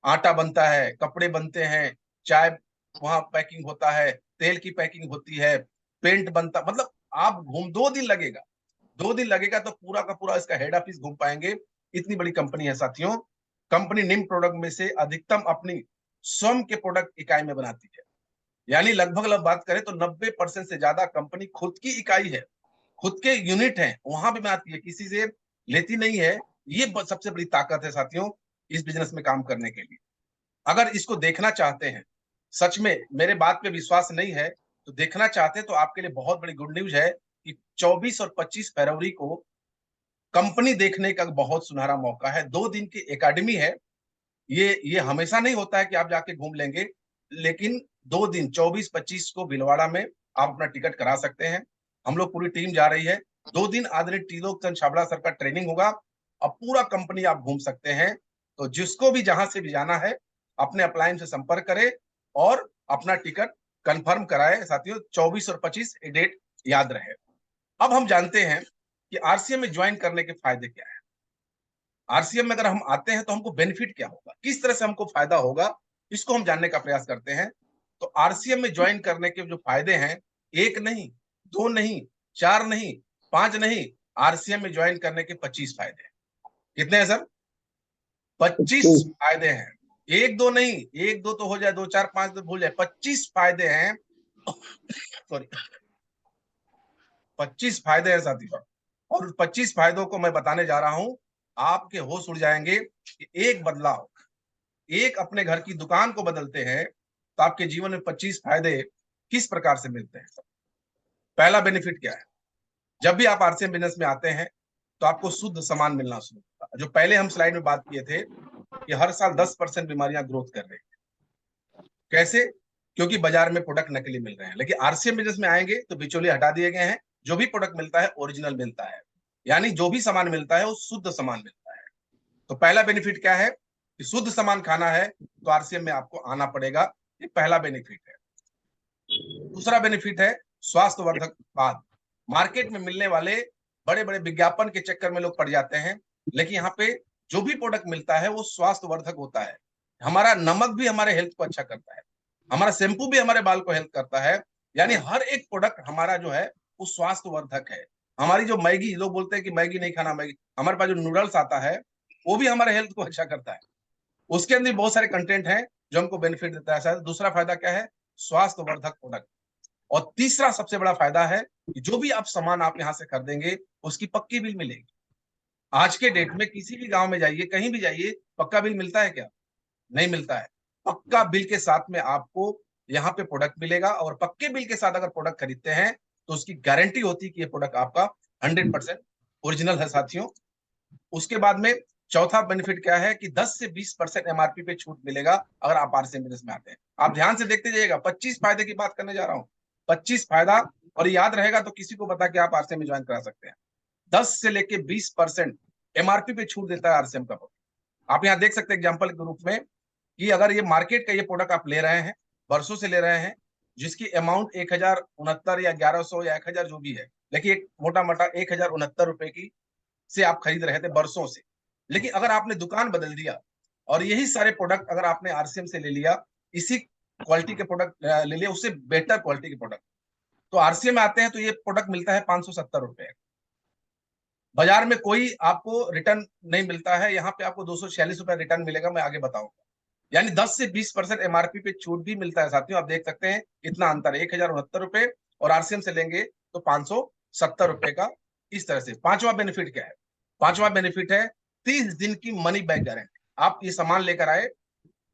आटा बनता है, कपड़े बनते हैं, चाय वहां पैकिंग होता है, तेल की पैकिंग होती है, पेंट बनता, मतलब आप 2 दिन लगेगा। 2 दिन लगेगा तो पूरा का पूरा इसका हेड ऑफिस घूम पाएंगे। इतनी बड़ी कंपनी है साथियों। कंपनी निम्न प्रोडक्ट में से अधिकतम अपनी स्वयं के प्रोडक्ट इकाई में बनाती है। यानी लगभग बात करें तो 90% से ज्यादा कंपनी खुद की इकाई है, खुद के यूनिट है, वहां भी बनाती है, किसी से लेती नहीं है। ये सबसे बड़ी ताकत है साथियों इस बिजनेस में काम करने के लिए। अगर इसको देखना चाहते हैं, सच में मेरे बात पे विश्वास नहीं है तो देखना चाहते हैं, तो आपके लिए बहुत बड़ी गुड न्यूज है कि 24 और 25 फरवरी को कंपनी देखने का बहुत सुनहरा मौका है। 2 दिन की एकेडमी है। ये हमेशा नहीं होता है कि आप जाके घूम लेंगे, लेकिन 2 दिन 24-25 को भीलवाड़ा में आप अपना टिकट करा सकते हैं। हम लोग पूरी टीम जा रही है। 2 दिन आदरणीय त्रिलोक चंद छाबड़ा सर का ट्रेनिंग होगा और पूरा कंपनी आप घूम सकते हैं। तो जिसको भी जहां से भी जाना है अपने अपलाइन से संपर्क करें और अपना टिकट कंफर्म कराए साथियों। 24 और 25 डेट याद रहे। अब हम जानते हैं कि आरसीएम में ज्वाइन करने के फायदे क्या है। आरसीएम में अगर हम आते हैं तो हमको बेनिफिट क्या होगा, किस तरह से हमको फायदा होगा, इसको हम जानने का प्रयास करते हैं। तो आरसीएम में ज्वाइन करने के जो फायदे हैं, 1 नहीं, 2 नहीं, 4 नहीं, 5 नहीं, आरसीएम में ज्वाइन करने के 25 फायदे हैं। कितने हैं सर? 25 फायदे हैं। 1-2 नहीं, 1-2 तो हो जाए, 2, 4, 5 तो भूल जाए, 25 फायदे हैं। सॉरी, 25 फायदे हैं साथियों। और 25 फायदों को मैं बताने जा रहा हूं, आपके होश उड़ जाएंगे कि एक बदलाव, एक अपने घर की दुकान को बदलते हैं तो आपके जीवन में 25 फायदे किस प्रकार से मिलते हैं। पहला बेनिफिट क्या है, जब भी आप आरसीएम बिजनेस में आते हैं तो आपको शुद्ध सामान मिलना शुरू होता है। जो पहले हम स्लाइड में बात किए थे कि हर साल 10% बीमारियां ग्रोथ कर रही है। कैसे? क्योंकि बाजार में प्रोडक्ट नकली मिल रहे हैं। लेकिन आरसीएम बिजनेस में आएंगे तो बिचौलिए हटा दिए गए हैं, जो भी प्रोडक्ट मिलता है ओरिजिनल मिलता है, यानी जो भी सामान मिलता है वो शुद्ध सामान मिलता है। तो पहला बेनिफिट क्या है कि शुद्ध सामान खाना है तो आरसीएम में आपको आना पड़ेगा, ये पहला बेनिफिट है। दूसरा बेनिफिट है स्वास्थ्यवर्धक उत्पाद। मार्केट में मिलने वाले बड़े बड़े विज्ञापन के चक्कर में लोग पड़ जाते हैं, लेकिन यहाँ पे जो भी प्रोडक्ट मिलता है वो स्वास्थ्यवर्धक होता है। हमारा नमक भी हमारे हेल्थ को अच्छा करता है, हमारा शैम्पू भी हमारे बाल को हेल्प करता है, यानी हर एक प्रोडक्ट हमारा जो है वो स्वास्थ्यवर्धक है। हमारी जो मैगी, लोग बोलते हैं कि मैगी नहीं खाना, मैगी, हमारे पास जो नूडल्स आता है वो भी हमारे हेल्थ को अच्छा करता है। उसके अंदर बहुत सारे कंटेंट हैं जो हमको बेनिफिट देता है। शायद दूसरा फायदा क्या है? स्वास्थ्यवर्धक प्रोडक्ट। और तीसरा सबसे बड़ा फायदा है कि जो भी आप सामान आप यहाँ से खरीदेंगे उसकी पक्की बिल मिलेगी। आज के डेट में किसी भी गांव में जाइए, कहीं भी जाइए, पक्का बिल मिलता है क्या? नहीं मिलता है। पक्का बिल के साथ में आपको यहाँ पे प्रोडक्ट मिलेगा, और पक्के बिल के साथ अगर प्रोडक्ट खरीदते हैं तो उसकी गारंटी होती है कि ये प्रोडक्ट आपका 100% ओरिजिनल है साथियों। उसके बाद में चौथा बेनिफिट क्या है कि 10 से 20% एमआरपी पे छूट मिलेगा अगर आप आरसीएम बिजनेस में आते हैं। आप ध्यान से देखते जाइएगा, 25 फायदे की बात करने जा रहा हूँ, 25 फायदा, और याद रहेगा तो किसी को बता के आप आरसीएम में ज्वाइन करा सकते हैं। 10 से लेके 20% एमआरपी पे छूट देता है आरसीएम का प्रोडक्ट। आप यहाँ देख सकते हैं एग्जाम्पल के रूप में कि अगर ये मार्केट का ये प्रोडक्ट आप ले रहे हैं, बरसों से ले रहे हैं, जिसकी अमाउंट 1069 या 1100 या 1000 जो भी है, लेकिन एक मोटा मोटा 1069 रुपए की से आप खरीद रहे थे बरसों से। लेकिन अगर आपने दुकान बदल दिया और यही सारे प्रोडक्ट अगर आपने आरसीएम से ले लिया, इसी क्वालिटी के प्रोडक्ट ले लिया, उससे बेटर क्वालिटी के प्रोडक्ट, तो आरसीएम में आते हैं तो ये प्रोडक्ट मिलता है 570 रुपए। बाजार में कोई आपको रिटर्न नहीं मिलता है, यहाँ पे आपको 246 रुपए रिटर्न मिलेगा, मैं आगे बताऊंगा। यानी 10 से 20% एमआरपी पे छूट भी मिलता है साथियों। आप देख सकते हैं कितना अंतर है, 1069 रुपए और आरसीएम से लेंगे तो 570 रुपए का। इस तरह से पांचवा बेनिफिट क्या है? पांचवा बेनिफिट है 30 दिन की मनी बैक गारंटी। आप ये सामान लेकर आए,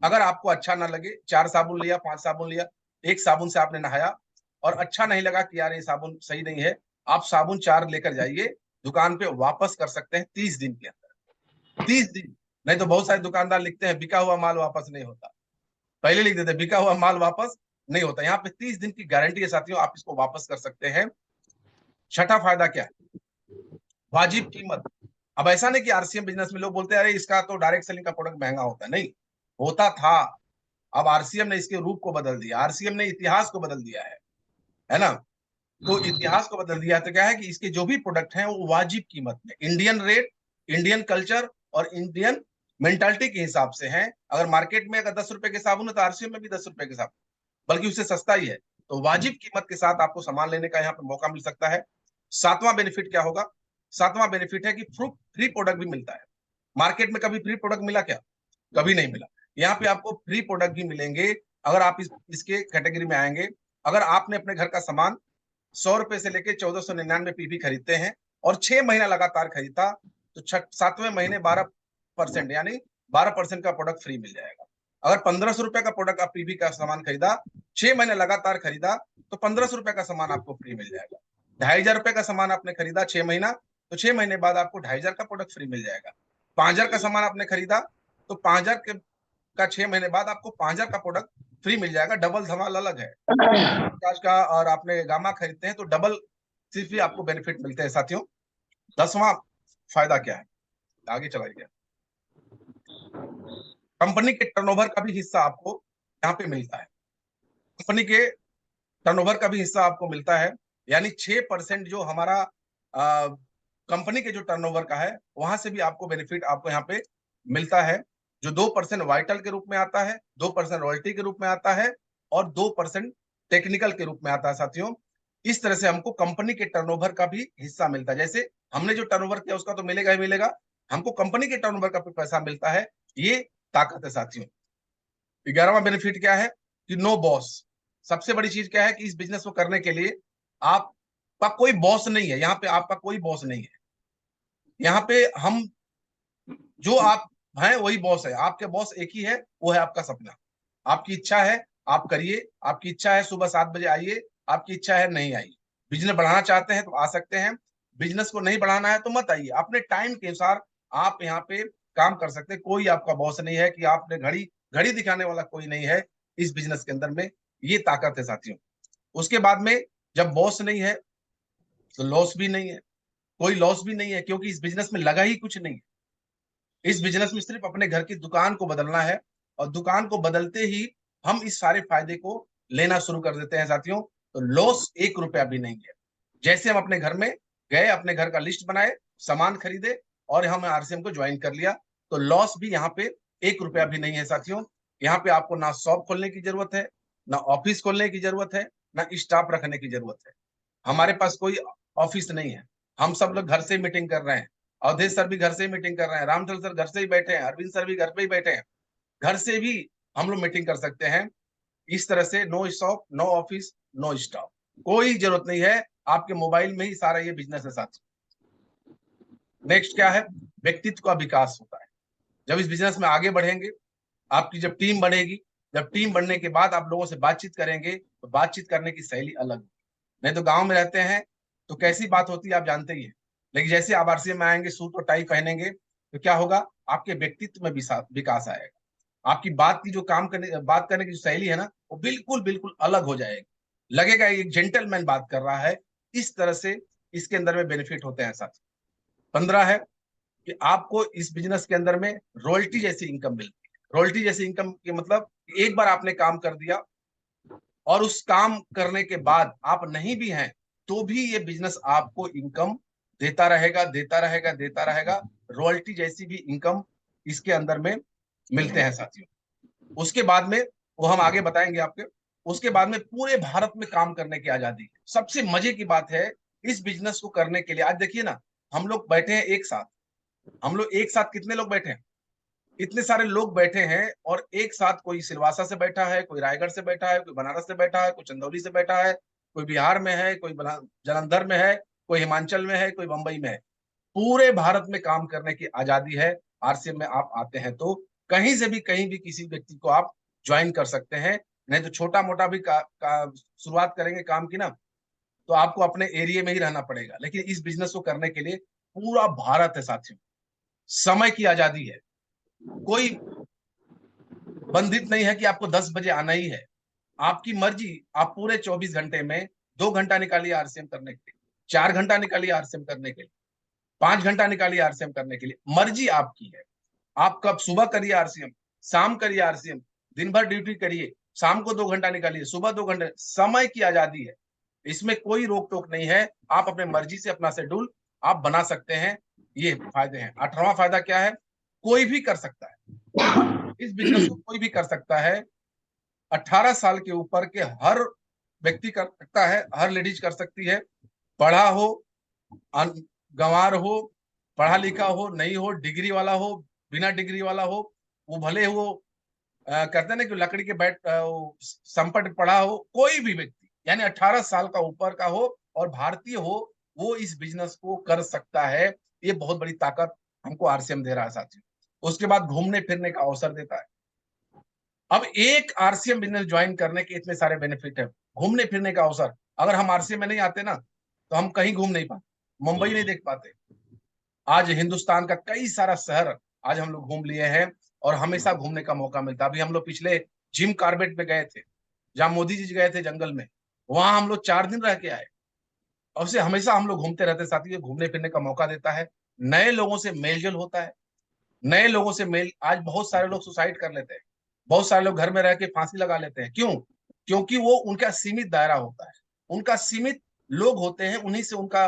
अगर आपको अच्छा ना लगे, 4 साबुन लिया, 5 साबुन लिया, एक साबुन से आपने नहाया और अच्छा नहीं लगा कि यार ये साबुन सही नहीं है, आप साबुन 4 लेकर जाइए दुकान पे, वापस कर सकते हैं 30 दिन के अंदर। 30 दिन। नहीं तो बहुत सारे दुकानदार लिखते हैं बिका हुआ माल वापस नहीं होता, पहले लिख देते बिका हुआ माल वापस नहीं होता। यहाँ पे 30 दिन की गारंटी है साथियों, आप इसको वापस कर सकते हैं। छठा फायदा क्या है? वाजिब कीमत। अब ऐसा नहीं कि आरसीएम बिजनेस में लोग बोलते हैं अरे इसका तो डायरेक्ट सेलिंग का प्रोडक्ट महंगा होता है, नहीं होता था। अब आरसीएम ने इसके रूप को बदल दिया, आरसीएम ने इतिहास को बदल दिया है ना? तो इतिहास को बदल दिया तो क्या है कि इसके जो भी प्रोडक्ट हैं वो वाजिब कीमत में, इंडियन रेट, इंडियन कल्चर और इंडियन मेंटालिटी के हिसाब से हैं। अगर मार्केट में अगर 10 रुपए के साबुन है तो आरसीएम में भी 10 रुपए के साबुन, बल्कि उससे सस्ता ही है। तो वाजिब कीमत के साथ आपको सामान लेने का यहाँ पे मौका मिल सकता है। सातवां बेनिफिट क्या होगा? सातवां बेनिफिट है कि फ्री प्रोडक्ट भी मिलता है। मार्केट में कभी फ्री प्रोडक्ट मिला क्या? कभी नहीं मिला। यहाँ पे आपको फ्री प्रोडक्ट भी मिलेंगे अगर आप इसके कैटेगरी में आएंगे। अगर आपने अपने घर का सामान 100 रुपए से लेके 1499 पीवी खरीदते हैं और 6 महीना लगातार खरीदता, तो 7वें महीने 12% यानी 12% का प्रोडक्ट फ्री मिल जाएगा। अगर 1500 रुपए का प्रोडक्ट आप पीवी का सामान खरीदा, 6 महीने लगातार खरीदा, तो 1500 रुपए का सामान आपको फ्री मिल जाएगा। 2500 रुपए का सामान आपने खरीदा 6 महीना, तो 6 महीने बाद आपको 2500 का प्रोडक्ट फ्री मिल जाएगा। 5000 का सामान आपने खरीदा तो 5000 का 6 महीने बाद आपको 5000 का प्रोडक्ट फ्री मिल जाएगा। डबल धमाल अलग है। बजाज का और आपने गामा खरीदते हैं तो डबल सिर्फ ही आपको बेनिफिट मिलते हैं साथियों। 10वां फायदा क्या है? आगे चलाइए। कंपनी के टर्नओवर का भी हिस्सा आपको यहाँ पे मिलता है। कंपनी के टर्नओवर का भी हिस्सा आपको मिलता है, यानी 6% जो हमारा कंपनी के जो टर्नओवर का है वहां से भी आपको बेनिफिट आपको यहाँ पे मिलता है, जो 2% वाइटल के रूप में आता है, 2% रॉयल्टी के रूप में आता है और 2% टेक्निकल के रूप में आता है साथियों। इस तरह से हमको कंपनी के टर्नओवर का भी हिस्सा मिलता है। जैसे हमने जो टर्नओवर किया उसका तो मिलेगा ही मिलेगा, हमको कंपनी के टर्नओवर का भी पैसा मिलता है। ये ताकत है साथियों। 11वां बेनिफिट क्या है कि नो बॉस। सबसे बड़ी चीज क्या है कि इस बिजनेस को करने के लिए आपका कोई बॉस नहीं है। यहाँ पे आपका कोई बॉस नहीं है। यहाँ पे हम जो आप हैं वही बॉस है। आपके बॉस एक ही है, वो है आपका सपना। आपकी इच्छा है आप करिए, आपकी इच्छा है सुबह 7 बजे आइए, आपकी इच्छा है नहीं आइए। बिजनेस बढ़ाना चाहते हैं तो आ सकते हैं, बिजनेस को नहीं बढ़ाना है तो मत आइए। अपने टाइम के अनुसार आप यहाँ पे काम कर सकते हैं। कोई आपका बॉस नहीं है कि आपने घड़ी घड़ी दिखाने वाला कोई नहीं है। इस बिजनेस के अंदर में, ये ताकत है साथियों। उसके बाद में जब बॉस नहीं है तो लॉस भी नहीं है, कोई लॉस भी नहीं है, क्योंकि इस बिजनेस में लगा ही कुछ नहीं है। इस बिजनेस में सिर्फ अपने घर की दुकान को बदलना है, और दुकान को बदलते ही हम इस सारे फायदे को लेना शुरू कर देते हैं साथियों। तो लॉस 1 रुपया भी नहीं है। जैसे हम अपने घर में गए, अपने घर का लिस्ट बनाए, सामान खरीदे और हम आरसीएम को ज्वाइन कर लिया, तो लॉस भी यहाँ पे 1 रुपया भी नहीं है साथियों। यहाँ पे आपको ना शॉप खोलने की जरूरत है, ना ऑफिस खोलने की जरूरत है, ना स्टाफ रखने की जरूरत है। हमारे पास कोई ऑफिस नहीं है, हम सब लोग घर से ही मीटिंग कर रहे हैं। अवधेश सर भी घर से ही मीटिंग कर रहे हैं, रामचंद्र सर घर से ही बैठे हैं, अरविंद सर भी घर पे ही बैठे हैं। घर से भी हम लोग मीटिंग कर सकते हैं। इस तरह से no shop, no office, no staff, कोई जरूरत नहीं है। आपके मोबाइल में ही सारा ये बिजनेस है साथ। नेक्स्ट क्या है? व्यक्तित्व का विकास होता है। जब इस बिजनेस में आगे बढ़ेंगे, आपकी जब टीम बढ़ेगी, जब टीम बढ़ने के बाद आप लोगों से बातचीत करेंगे, तो बातचीत करने की शैली अलग होगी। नहीं तो गांव में रहते हैं तो कैसी बात होती है आप जानते ही हैं। लेकिन जैसे आप आरसीएम में आएंगे, सूट और टाई पहनेंगे, तो क्या होगा? आपके व्यक्तित्व में विकास आएगा। आपकी बात करने की जो शैली है ना, वो बिल्कुल बिल्कुल अलग हो जाएगी। लगेगा एक जेंटलमैन बात कर रहा है। इस तरह से इसके अंदर में बेनिफिट होते हैं साथ। 15 है कि आपको इस बिजनेस के अंदर में रॉयल्टी जैसी इनकम मिलती है। रॉयल्टी जैसी इनकम के मतलब, एक बार आपने काम कर दिया और उस काम करने के बाद आप नहीं भी हैं, तो भी ये बिजनेस आपको इनकम देता रहेगा, देता रहेगा, देता रहेगा। रॉयल्टी जैसी भी इनकम इसके अंदर में मिलते हैं साथियों। उसके बाद में, वो हम आगे बताएंगे आपके, उसके बाद में पूरे भारत में काम करने की आजादी है। सबसे मजे की बात है, इस बिजनेस को करने के लिए आज देखिए ना, हम लोग बैठे हैं एक साथ। हम लोग एक साथ कितने लोग बैठे हैं? इतने सारे लोग बैठे हैं, और एक साथ कोई सिलवासा से बैठा है, कोई रायगढ़ से बैठा है, कोई बनारस से बैठा है, कोई चंदौली से बैठा है, कोई बिहार में है, कोई जालंधर में है, कोई हिमाचल में है, कोई मुंबई में है। पूरे भारत में काम करने की आजादी है। आरसीएम में आप आते हैं तो कहीं से भी, कहीं भी किसी व्यक्ति को आप ज्वाइन कर सकते हैं। नहीं तो छोटा मोटा भी शुरुआत करेंगे काम की ना, तो आपको अपने एरिया में ही रहना पड़ेगा। लेकिन इस बिजनेस को करने के लिए पूरा भारत है साथियों। समय की आजादी है, कोई बंधित नहीं है कि आपको 10 बजे आना ही है। आपकी मर्जी। आप पूरे 24 घंटे में 2 घंटा निकालिए आरसीएम करने के लिए, 4 घंटा निकालिए आरसीएम करने के लिए, 5 घंटा निकालिए आरसीएम करने के लिए। मर्जी आपकी है। आप कब सुबह करिए आरसीएम, शाम करिए आरसीएम, दिन भर ड्यूटी करिए, शाम को 2 घंटा निकालिए, सुबह 2 घंटे। समय की आजादी है, इसमें कोई रोक टोक नहीं है। आप अपने मर्जी से अपना शेड्यूल आप बना सकते हैं। ये फायदे हैं। 18वां फायदा क्या है? कोई भी कर सकता है इस बिजनेस को, कोई भी कर सकता है। 18 साल के ऊपर के हर व्यक्ति कर सकता है, हर लेडीज कर सकती है। पढ़ा हो, गंवार हो, पढ़ा लिखा हो, नहीं हो, डिग्री वाला हो, बिना डिग्री वाला हो, वो भले वो कहते हैं ना कि लकड़ी के बैठ संपट पढ़ा हो, कोई भी व्यक्ति, यानी 18 साल का ऊपर का हो और भारतीय हो, वो इस बिजनेस को कर सकता है। ये बहुत बड़ी ताकत हमको आरसीएम दे रहा है साथियों। उसके बाद घूमने फिरने का अवसर देता है। अब एक आरसीएम बिजनेस ज्वाइन करने के इतने सारे बेनिफिट है। घूमने फिरने का अवसर, अगर हम आरसीएम में नहीं आते ना, तो हम कहीं घूम नहीं पाते, मुंबई नहीं देख पाते। आज हिंदुस्तान का कई सारा शहर आज हम लोग घूम लिए हैं, और हमेशा घूमने का मौका मिलता। अभी हम लोग पिछले जिम कार्बेट में गए थे, जहां मोदी जी गए थे जंगल में, वहां हम लोग 4 दिन रह के आए। और से हमेशा हम लोग घूमते रहते साथी। ये घूमने फिरने का मौका देता है, नए लोगों से मेलजोल होता है, नए लोगों से मेल। आज बहुत सारे लोग सुसाइड कर लेते हैं, बहुत सारे लोग घर में रह के फांसी लगा लेते हैं। क्यों? क्योंकि वो उनका सीमित दायरा होता है, उनका सीमित लोग होते हैं, उन्हीं से उनका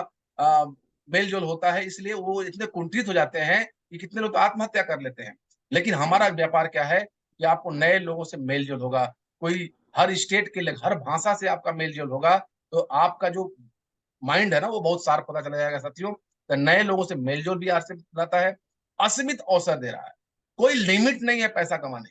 मेल जोल होता है। इसलिए वो इतने कुंठित हो जाते हैं कि कितने लोग आत्महत्या कर लेते हैं। लेकिन हमारा व्यापार क्या है कि आपको नए लोगों से मेल जोल होगा। कोई हर स्टेट के हर भाषा से आपका मेल जोल होगा, तो आपका जो माइंड है ना, वो बहुत शार्प पता चला जाएगा साथियों। तो नए लोगों से मेलजोल भी आरसीएम रहता है। असीमित अवसर दे रहा है, कोई लिमिट नहीं है पैसा कमाने।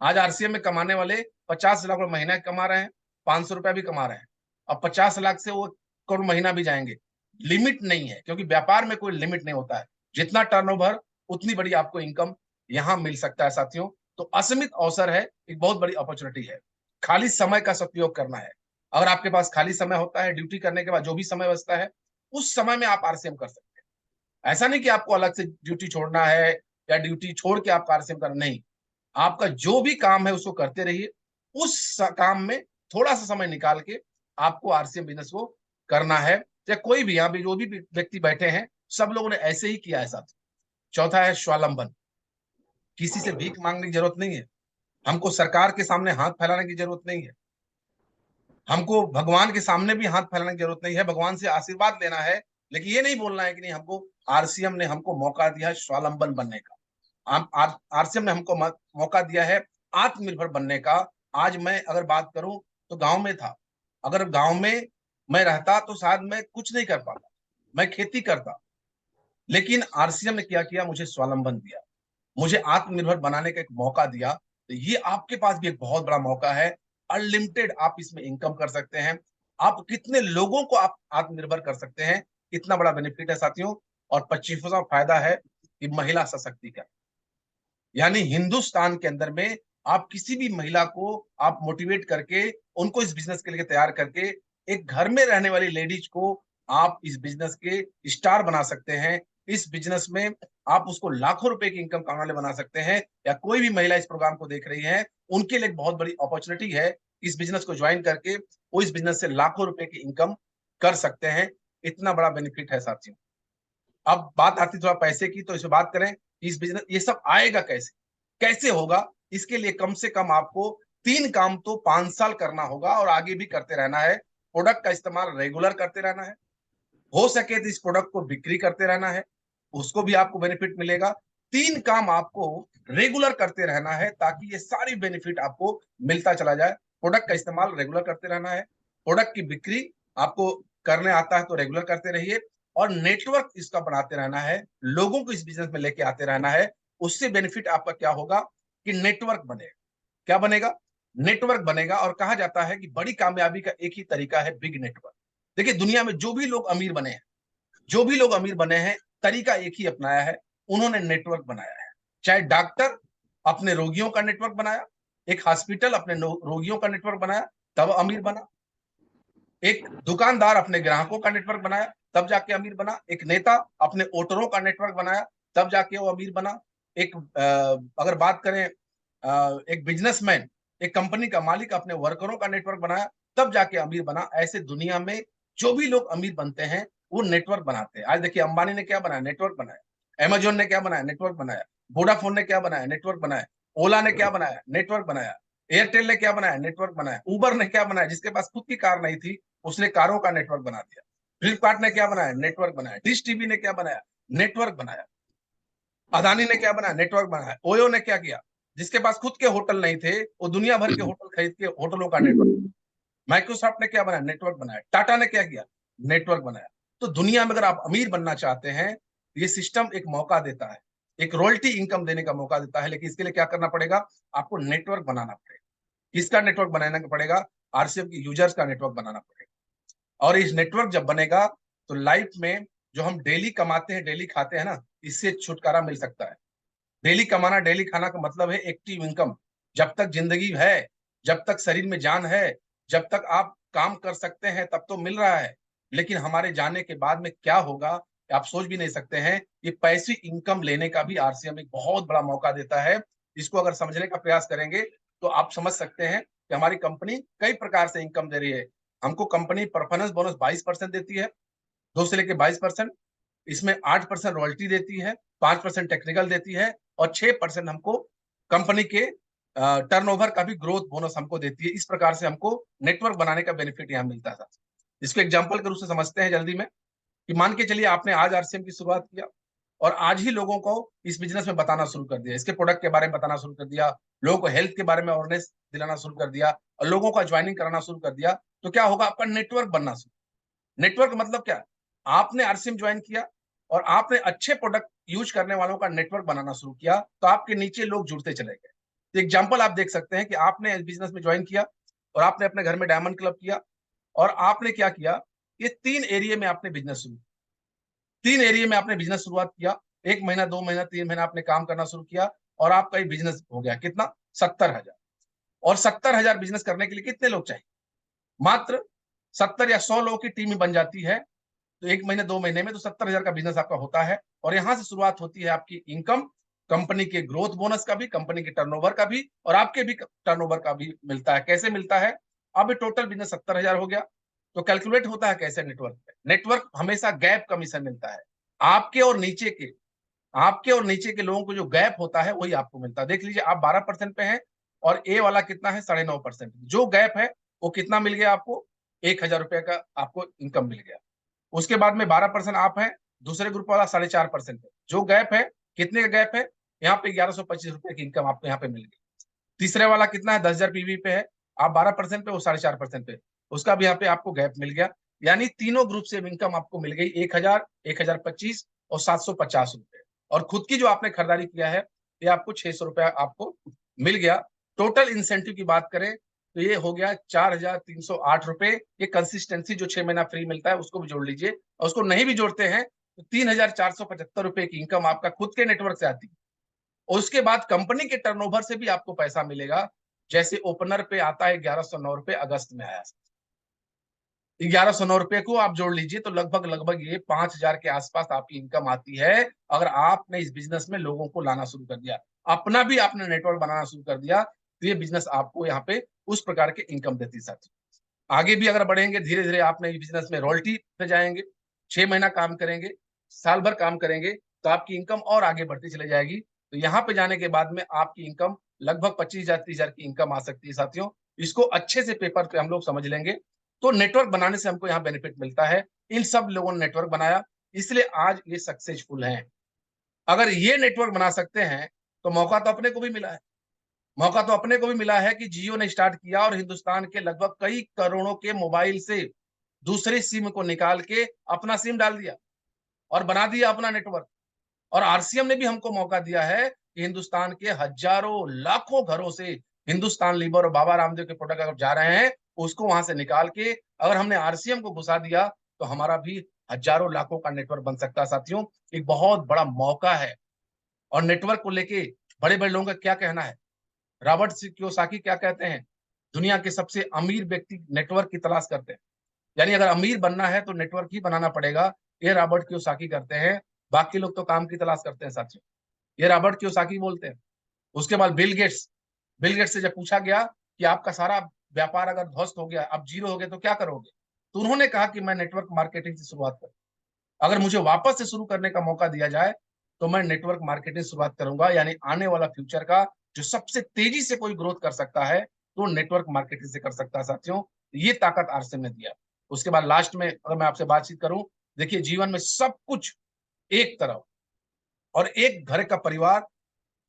आज आरसीएम में कमाने वाले 50 लाख रुपए महीना कमा रहे हैं, 500 रुपया भी कमा रहे हैं। अब 50 लाख से वो करोड़ महीना भी जाएंगे। लिमिट नहीं है, क्योंकि व्यापार में कोई लिमिट नहीं होता है। जितना टर्नओवर, उतनी बड़ी आपको इनकम यहां मिल सकता है साथियों। तो असीमित अवसर है, एक बहुत बड़ी अपॉर्चुनिटी है। खाली समय का सदुपयोग करना है। अगर आपके पास खाली समय होता है, ड्यूटी करने के बाद जो भी समय बचता है, उस समय में आप आरसीएम कर सकते हैं। ऐसा नहीं कि आपको अलग से ड्यूटी छोड़ना है, या ड्यूटी छोड़ के आप आरसीएम करना, नहीं। आपका जो भी काम है उसको करते रहिए। उस काम में थोड़ा सा समय निकाल के आपको आरसीएम बिजनेस को करना है। चाहे कोई भी, यहाँ पे जो भी व्यक्ति बैठे हैं सब लोगों ने ऐसे ही किया है साथ। चौथा है स्वावलंबन। किसी से भीख मांगने की जरूरत नहीं है, हमको सरकार के सामने हाथ फैलाने की जरूरत नहीं है, हमको भगवान के सामने भी हाथ फैलाने की जरूरत नहीं है, भगवान से आशीर्वाद लेना है। लेकिन ये नहीं बोलना है कि नहीं, हमको आरसीएम ने हमको मौका दिया है स्वावलंबन बनने का, आरसीएम ने हमको मौका दिया है आत्मनिर्भर बनने का। आज मैं अगर बात करूं तो गांव में था, अगर गांव में मैं रहता तो शायद मैं कुछ नहीं कर पाता, मैं खेती करता। लेकिन आरसीएम ने क्या किया, मुझे स्वावलंबन दिया, मुझे आत्मनिर्भर बनाने का एक मौका दिया। तो ये आपके पास भी एक बहुत बड़ा मौका है। अनलिमिटेड आप इसमें इनकम कर सकते हैं, आप कितने लोगों को आप आत्मनिर्भर कर सकते हैं, इतना बड़ा बेनिफिट है साथियों। और 25वां फायदा है कि महिला सशक्तिकरण। यानी हिंदुस्तान के अंदर में आप किसी भी महिला को आप मोटिवेट करके उनको इस बिजनेस के लिए तैयार करके एक घर में रहने वाली लेडीज को आप इस बिजनेस के स्टार बना सकते हैं। इस बिजनेस में आप उसको लाखों रुपए की इनकम कमाने वाले बना सकते हैं। या कोई भी महिला इस प्रोग्राम को देख रही है, उनके लिए एक बहुत बड़ी अपॉर्चुनिटी है। इस बिजनेस को ज्वाइन करके वो इस बिजनेस से लाखों रुपए की इनकम कर सकते हैं। इतना बड़ा बेनिफिट है साथियों। अब बात आती थोड़ा पैसे की, तो इस बात करें इस बिजनेस ये सब आएगा कैसे, कैसे होगा। इसके लिए कम से कम आपको 3 काम तो 5 साल करना होगा और आगे भी करते रहना है। प्रोडक्ट का इस्तेमाल रेगुलर करते रहना है, हो सके तो इस प्रोडक्ट को बिक्री करते रहना है, उसको भी आपको बेनिफिट मिलेगा। 3 काम आपको रेगुलर करते रहना है ताकि ये सारी बेनिफिट आपको मिलता चला जाए। प्रोडक्ट का इस्तेमाल रेगुलर करते रहना है, प्रोडक्ट की बिक्री आपको करने आता है तो रेगुलर करते रहिए, और नेटवर्क इसका बनाते रहना है, लोगों को इस बिजनेस में लेके आते रहना है। उससे बेनिफिट आपका क्या होगा कि नेटवर्क बनेगा। क्या बनेगा? नेटवर्क बनेगा। और कहा जाता है कि बड़ी कामयाबी का एक ही तरीका है, बिग नेटवर्क। देखिए दुनिया में जो भी लोग अमीर बने हैं, जो भी लोग अमीर बने हैं, तरीका एक ही अपनाया है, उन्होंने नेटवर्क बनाया है। चाहे डॉक्टर अपने रोगियों का नेटवर्क बनाया, एक हॉस्पिटल अपने रोगियों का नेटवर्क बनाया तब अमीर बना, एक दुकानदार अपने ग्राहकों का नेटवर्क बनाया तब जाके अमीर बना, एक नेता अपने वोटरों का नेटवर्क बनाया तब जाके वो अमीर बना, एक अगर बात करें एक बिजनेसमैन, एक कंपनी का मालिक अपने वर्करों का नेटवर्क बनाया तब जाके अमीर बना। ऐसे दुनिया में जो भी लोग अमीर बनते हैं वो नेटवर्क बनाते हैं। आज देखिए अंबानी ने क्या बनाया, नेटवर्क बनाया। अमेजोन ने क्या बनाया, नेटवर्क बनाया। वोडाफोन ने क्या बनाया, नेटवर्क बनाया। ओला ने क्या बनाया, नेटवर्क बनाया। एयरटेल ने क्या बनाया, नेटवर्क बनाया। उबर ने क्या बनाया, जिसके पास खुद की कार नहीं थी उसने कारों का नेटवर्क बना दिया। फ्लिपकार्ट ने क्या बनाया, नेटवर्क बनाया। डिश टीवी ने क्या बनाया, नेटवर्क बनाया। अदानी ने क्या बनाया, नेटवर्क बनाया। ओयो ने क्या किया, जिसके पास खुद के होटल नहीं थे वो दुनिया भर के होटल खरीद के होटलों का नेटवर्क। माइक्रोसॉफ्ट ने क्या बनाया, नेटवर्क बनाया। टाटा ने क्या किया, नेटवर्क बनाया। तो दुनिया में अगर आप अमीर बनना चाहते हैं, ये सिस्टम एक मौका देता है, एक रॉयल्टी इनकम देने का मौका देता है। लेकिन इसके लिए क्या करना पड़ेगा, आपको नेटवर्क बनाना पड़ेगा। किसका नेटवर्क बनाना पड़ेगा, आरसीएम के यूजर्स का नेटवर्क बनाना पड़ेगा। और इस नेटवर्क जब बनेगा तो लाइफ में जो हम डेली कमाते हैं, डेली खाते हैं ना, इससे छुटकारा मिल सकता है। डेली कमाना, डेली खाना का मतलब है एक्टिव इनकम। जब तक जिंदगी है, जब तक शरीर में जान है, जब तक आप काम कर सकते हैं तब तो मिल रहा है। लेकिन हमारे जाने के बाद में क्या होगा आप सोच भी नहीं सकते हैं। ये पैसिव इनकम लेने का भी आरसीएम एक बहुत बड़ा मौका देता है। इसको अगर समझने का प्रयास करेंगे तो आप समझ सकते हैं कि हमारी कंपनी कई प्रकार से इनकम दे रही है। हमको कंपनी परफॉर्मेंस बोनस 22% देती है, 2 से लेके 22%। इसमें 8% रॉयल्टी देती है, 5% टेक्निकल देती है, और 6% हमको कंपनी के टर्नओवर का भी ग्रोथ बोनस हमको देती है। इस प्रकार से हमको नेटवर्क बनाने का बेनिफिट यहाँ मिलता है। इसको एग्जाम्पल के रूप से समझते हैं जल्दी में, कि मान के चलिए आपने आज आरसीएम की शुरुआत किया और आज ही लोगों को इस बिजनेस में बताना शुरू कर दिया, इसके प्रोडक्ट के बारे में बताना शुरू कर दिया, लोगों को हेल्थ के बारे में अवेयरनेस दिलाना शुरू कर दिया, और लोगों का ज्वाइनिंग कराना शुरू कर दिया। तो क्या होगा, आपका नेटवर्क बनना शुरू। नेटवर्क मतलब क्या, आपने आरसीएम ज्वाइन किया और आपने अच्छे प्रोडक्ट यूज करने वालों का नेटवर्क बनाना शुरू किया, तो आपके नीचे लोग जुड़ते चले गए। तो एग्जाम्पल आप देख सकते हैं कि आपने बिजनेस में ज्वाइन किया और आपने अपने घर में डायमंड क्लब किया, और आपने क्या किया, ये 3 एरिया में आपने बिजनेस शुरू, 3 एरिया में आपने बिजनेस शुरुआत किया। 1 महीना, 2 महीना, 3 महीना आपने काम करना शुरू किया और आपका ये बिजनेस हो गया कितना, 70,000। और 70,000 बिजनेस करने के लिए कितने लोग चाहिए, मात्र 70 या 100 लोगों की टीम बन जाती है। तो 1 महीने 2 महीने में तो 70,000 का बिजनेस आपका होता है। और यहां से शुरुआत होती है आपकी इनकम। कंपनी के ग्रोथ बोनस का भी, कंपनी के टर्नओवर का भी और आपके भी टर्नओवर का भी मिलता है। कैसे मिलता है? अब टोटल बिजनेस 70,000 हो गया, तो कैलकुलेट होता है कैसे नेटवर्क पे? नेटवर्क हमेशा गैप कमीशन मिलता है। आपके और नीचे के लोगों को जो गैप होता है वही आपको मिलता है। देख लीजिए, आप 12% पे हैं और ए वाला कितना है? 9.5%। जो गैप है वो कितना मिल गया आपको? 1,000 रुपए का आपको इनकम मिल गया। उसके बाद में 12% आप हैं, दूसरे ग्रुप वाला 4.5% है। जो गैप है, कितने का गैप है? यहाँ पे 1125 रुपए की इनकम आपको यहाँ पे मिल गई। तीसरे वाला कितना है? 10,000 पीवी पे है, आप 12% पे, वो 4.5% पे, उसका भी यहाँ पे आपको गैप मिल गया। यानी तीनों ग्रुप से इनकम आपको मिल गई 1,000, 1,025 और 750 रुपए। और खुद की जो आपने खरीदारी किया है ये आपको 600 रुपया आपको मिल गया। टोटल इंसेंटिव की बात करें तो ये हो गया 4,308 रुपए। ये कंसिस्टेंसी जो 6 महीना फ्री मिलता है उसको भी जोड़ लीजिए, और उसको नहीं भी जोड़ते हैं तो 3,475 रुपए की इनकम आपका खुद के नेटवर्क से आती है। और उसके बाद कंपनी के टर्नओवर से भी आपको पैसा मिलेगा। जैसे ओपनर पे आता है 1,109 रुपए, अगस्त में आया 1,109 रुपए को आप जोड़ लीजिए तो लगभग लगभग ये 5,000 के आसपास आपकी इनकम आती है। अगर आपने इस बिजनेस में लोगों को लाना शुरू कर दिया, अपना भी आपने नेटवर्क बनाना शुरू कर दिया, तो ये बिजनेस आपको यहाँ पे उस प्रकार के इनकम देती है साथी। आगे भी अगर बढ़ेंगे, धीरे धीरे आपने इस बिजनेस में रॉयल्टी पे जाएंगे, 6 महीना काम करेंगे, साल भर काम करेंगे, तो आपकी इनकम और आगे बढ़ती चली जाएगी। तो यहाँ पे जाने के बाद में आपकी इनकम लगभग 25,000 30,000 की इनकम आ सकती है साथियों। इसको अच्छे से पेपर पे हम लोग समझ लेंगे तो नेटवर्क बनाने से हमको यहाँ बेनिफिट मिलता है। इन सब लोगों ने नेटवर्क बनाया, इसलिए आज ये सक्सेसफुल हैं। अगर ये नेटवर्क बना सकते हैं तो मौका तो अपने को भी मिला है। मौका तो अपने को भी मिला है कि जियो ने स्टार्ट किया और हिंदुस्तान के लगभग कई करोड़ों के मोबाइल से दूसरी सिम को निकाल के अपना सिम डाल दिया और बना दिया अपना नेटवर्क। और आरसीएम ने भी हमको मौका दिया है कि हिंदुस्तान के हजारों लाखों घरों से हिंदुस्तान लीवर और बाबा रामदेव के प्रोडक्ट अगर जा रहे हैं, उसको वहां से निकाल के अगर हमने आरसीएम को घुसा दिया तो हमारा भी हजारों लाखों का नेटवर्क बन सकता है साथियों। एक बहुत बड़ा मौका है। और नेटवर्क को लेके बड़े बड़े लोगों का क्या कहना है? रॉबर्ट कियोसाकी क्या कहते हैं? दुनिया के सबसे अमीर व्यक्ति नेटवर्क की तलाश करते हैं। यानी अगर अमीर बनना है तो नेटवर्क ही बनाना पड़ेगा, ये रॉबर्ट कियोसाकी करते हैं। बाकी लोग तो काम की तलाश करते हैं साथियों, ये रॉबर्ट कियोसाकी बोलते हैं। उसके बाद बिल गेट्स से जब पूछा गया कि आपका सारा व्यापार अगर ध्वस्त हो गया, आप जीरो हो गए, तो क्या करोगे? तो उन्होंने कहा कि मैं नेटवर्क मार्केटिंग से शुरुआत करूँ। अगर मुझे वापस से शुरू करने का मौका दिया जाए तो मैं नेटवर्क मार्केटिंग शुरुआत करूंगा। यानी आने वाला फ्यूचर का जो सबसे तेजी से कोई ग्रोथ कर सकता है तो नेटवर्क मार्केटिंग से कर सकता है साथियों। ये ताकत आरसीएम ने दिया। उसके बाद लास्ट में अगर मैं आपसे बातचीत करूं, देखिए जीवन में सब कुछ एक तरफ और एक घर का परिवार,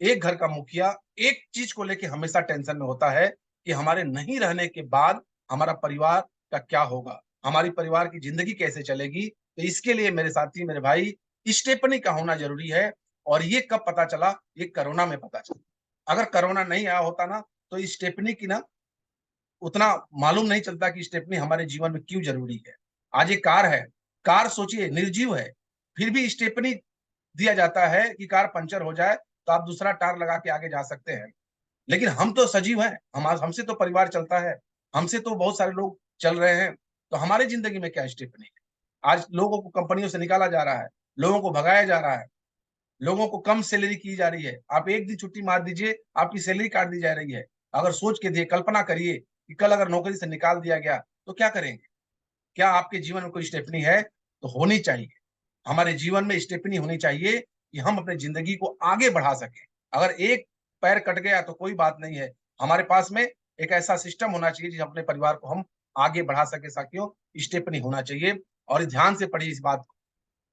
एक घर का मुखिया एक चीज को लेके हमेशा टेंशन में होता है कि हमारे नहीं रहने के बाद हमारा परिवार का क्या होगा, हमारी परिवार की जिंदगी कैसे चलेगी। तो इसके लिए मेरे साथी, मेरे भाई, स्टेपनी का होना जरूरी है। और ये कब पता चला? ये कोरोना में पता चला। अगर कोरोना नहीं आया होता ना तो स्टेपनी की ना उतना मालूम नहीं चलता कि स्टेपनी हमारे जीवन में क्यों जरूरी है। आज ये कार है, कार सोचिए निर्जीव है, फिर भी स्टेपनी दिया जाता है कि कार पंचर हो जाए तो आप दूसरा टायर लगा के आगे जा सकते हैं। लेकिन हम तो सजीव हैं, हमसे तो परिवार चलता है, हमसे तो बहुत सारे लोग चल रहे हैं। तो हमारी जिंदगी में क्या स्टेपनी है? आज लोगों को कंपनियों से निकाला जा रहा है, लोगों को भगाया जा रहा है, लोगों को कम सैलरी की जा रही है। आप एक दिन छुट्टी मार दीजिए, आपकी सैलरी काट दी जा रही है। अगर सोच के दिए, कल्पना करिए कि कल अगर नौकरी से निकाल दिया गया तो क्या करेंगे? क्या आपके जीवन में कोई स्टेपनी है? तो होनी चाहिए। हमारे जीवन में स्टेपनी होनी चाहिए कि हम अपने जिंदगी को आगे बढ़ा सकें। अगर एक पैर कट गया तो कोई बात नहीं है, हमारे पास में एक ऐसा सिस्टम होना चाहिए जिस अपने परिवार को हम आगे बढ़ा सके साथियों। स्टेपनी होना चाहिए। और ध्यान से पढ़िए इस बात को।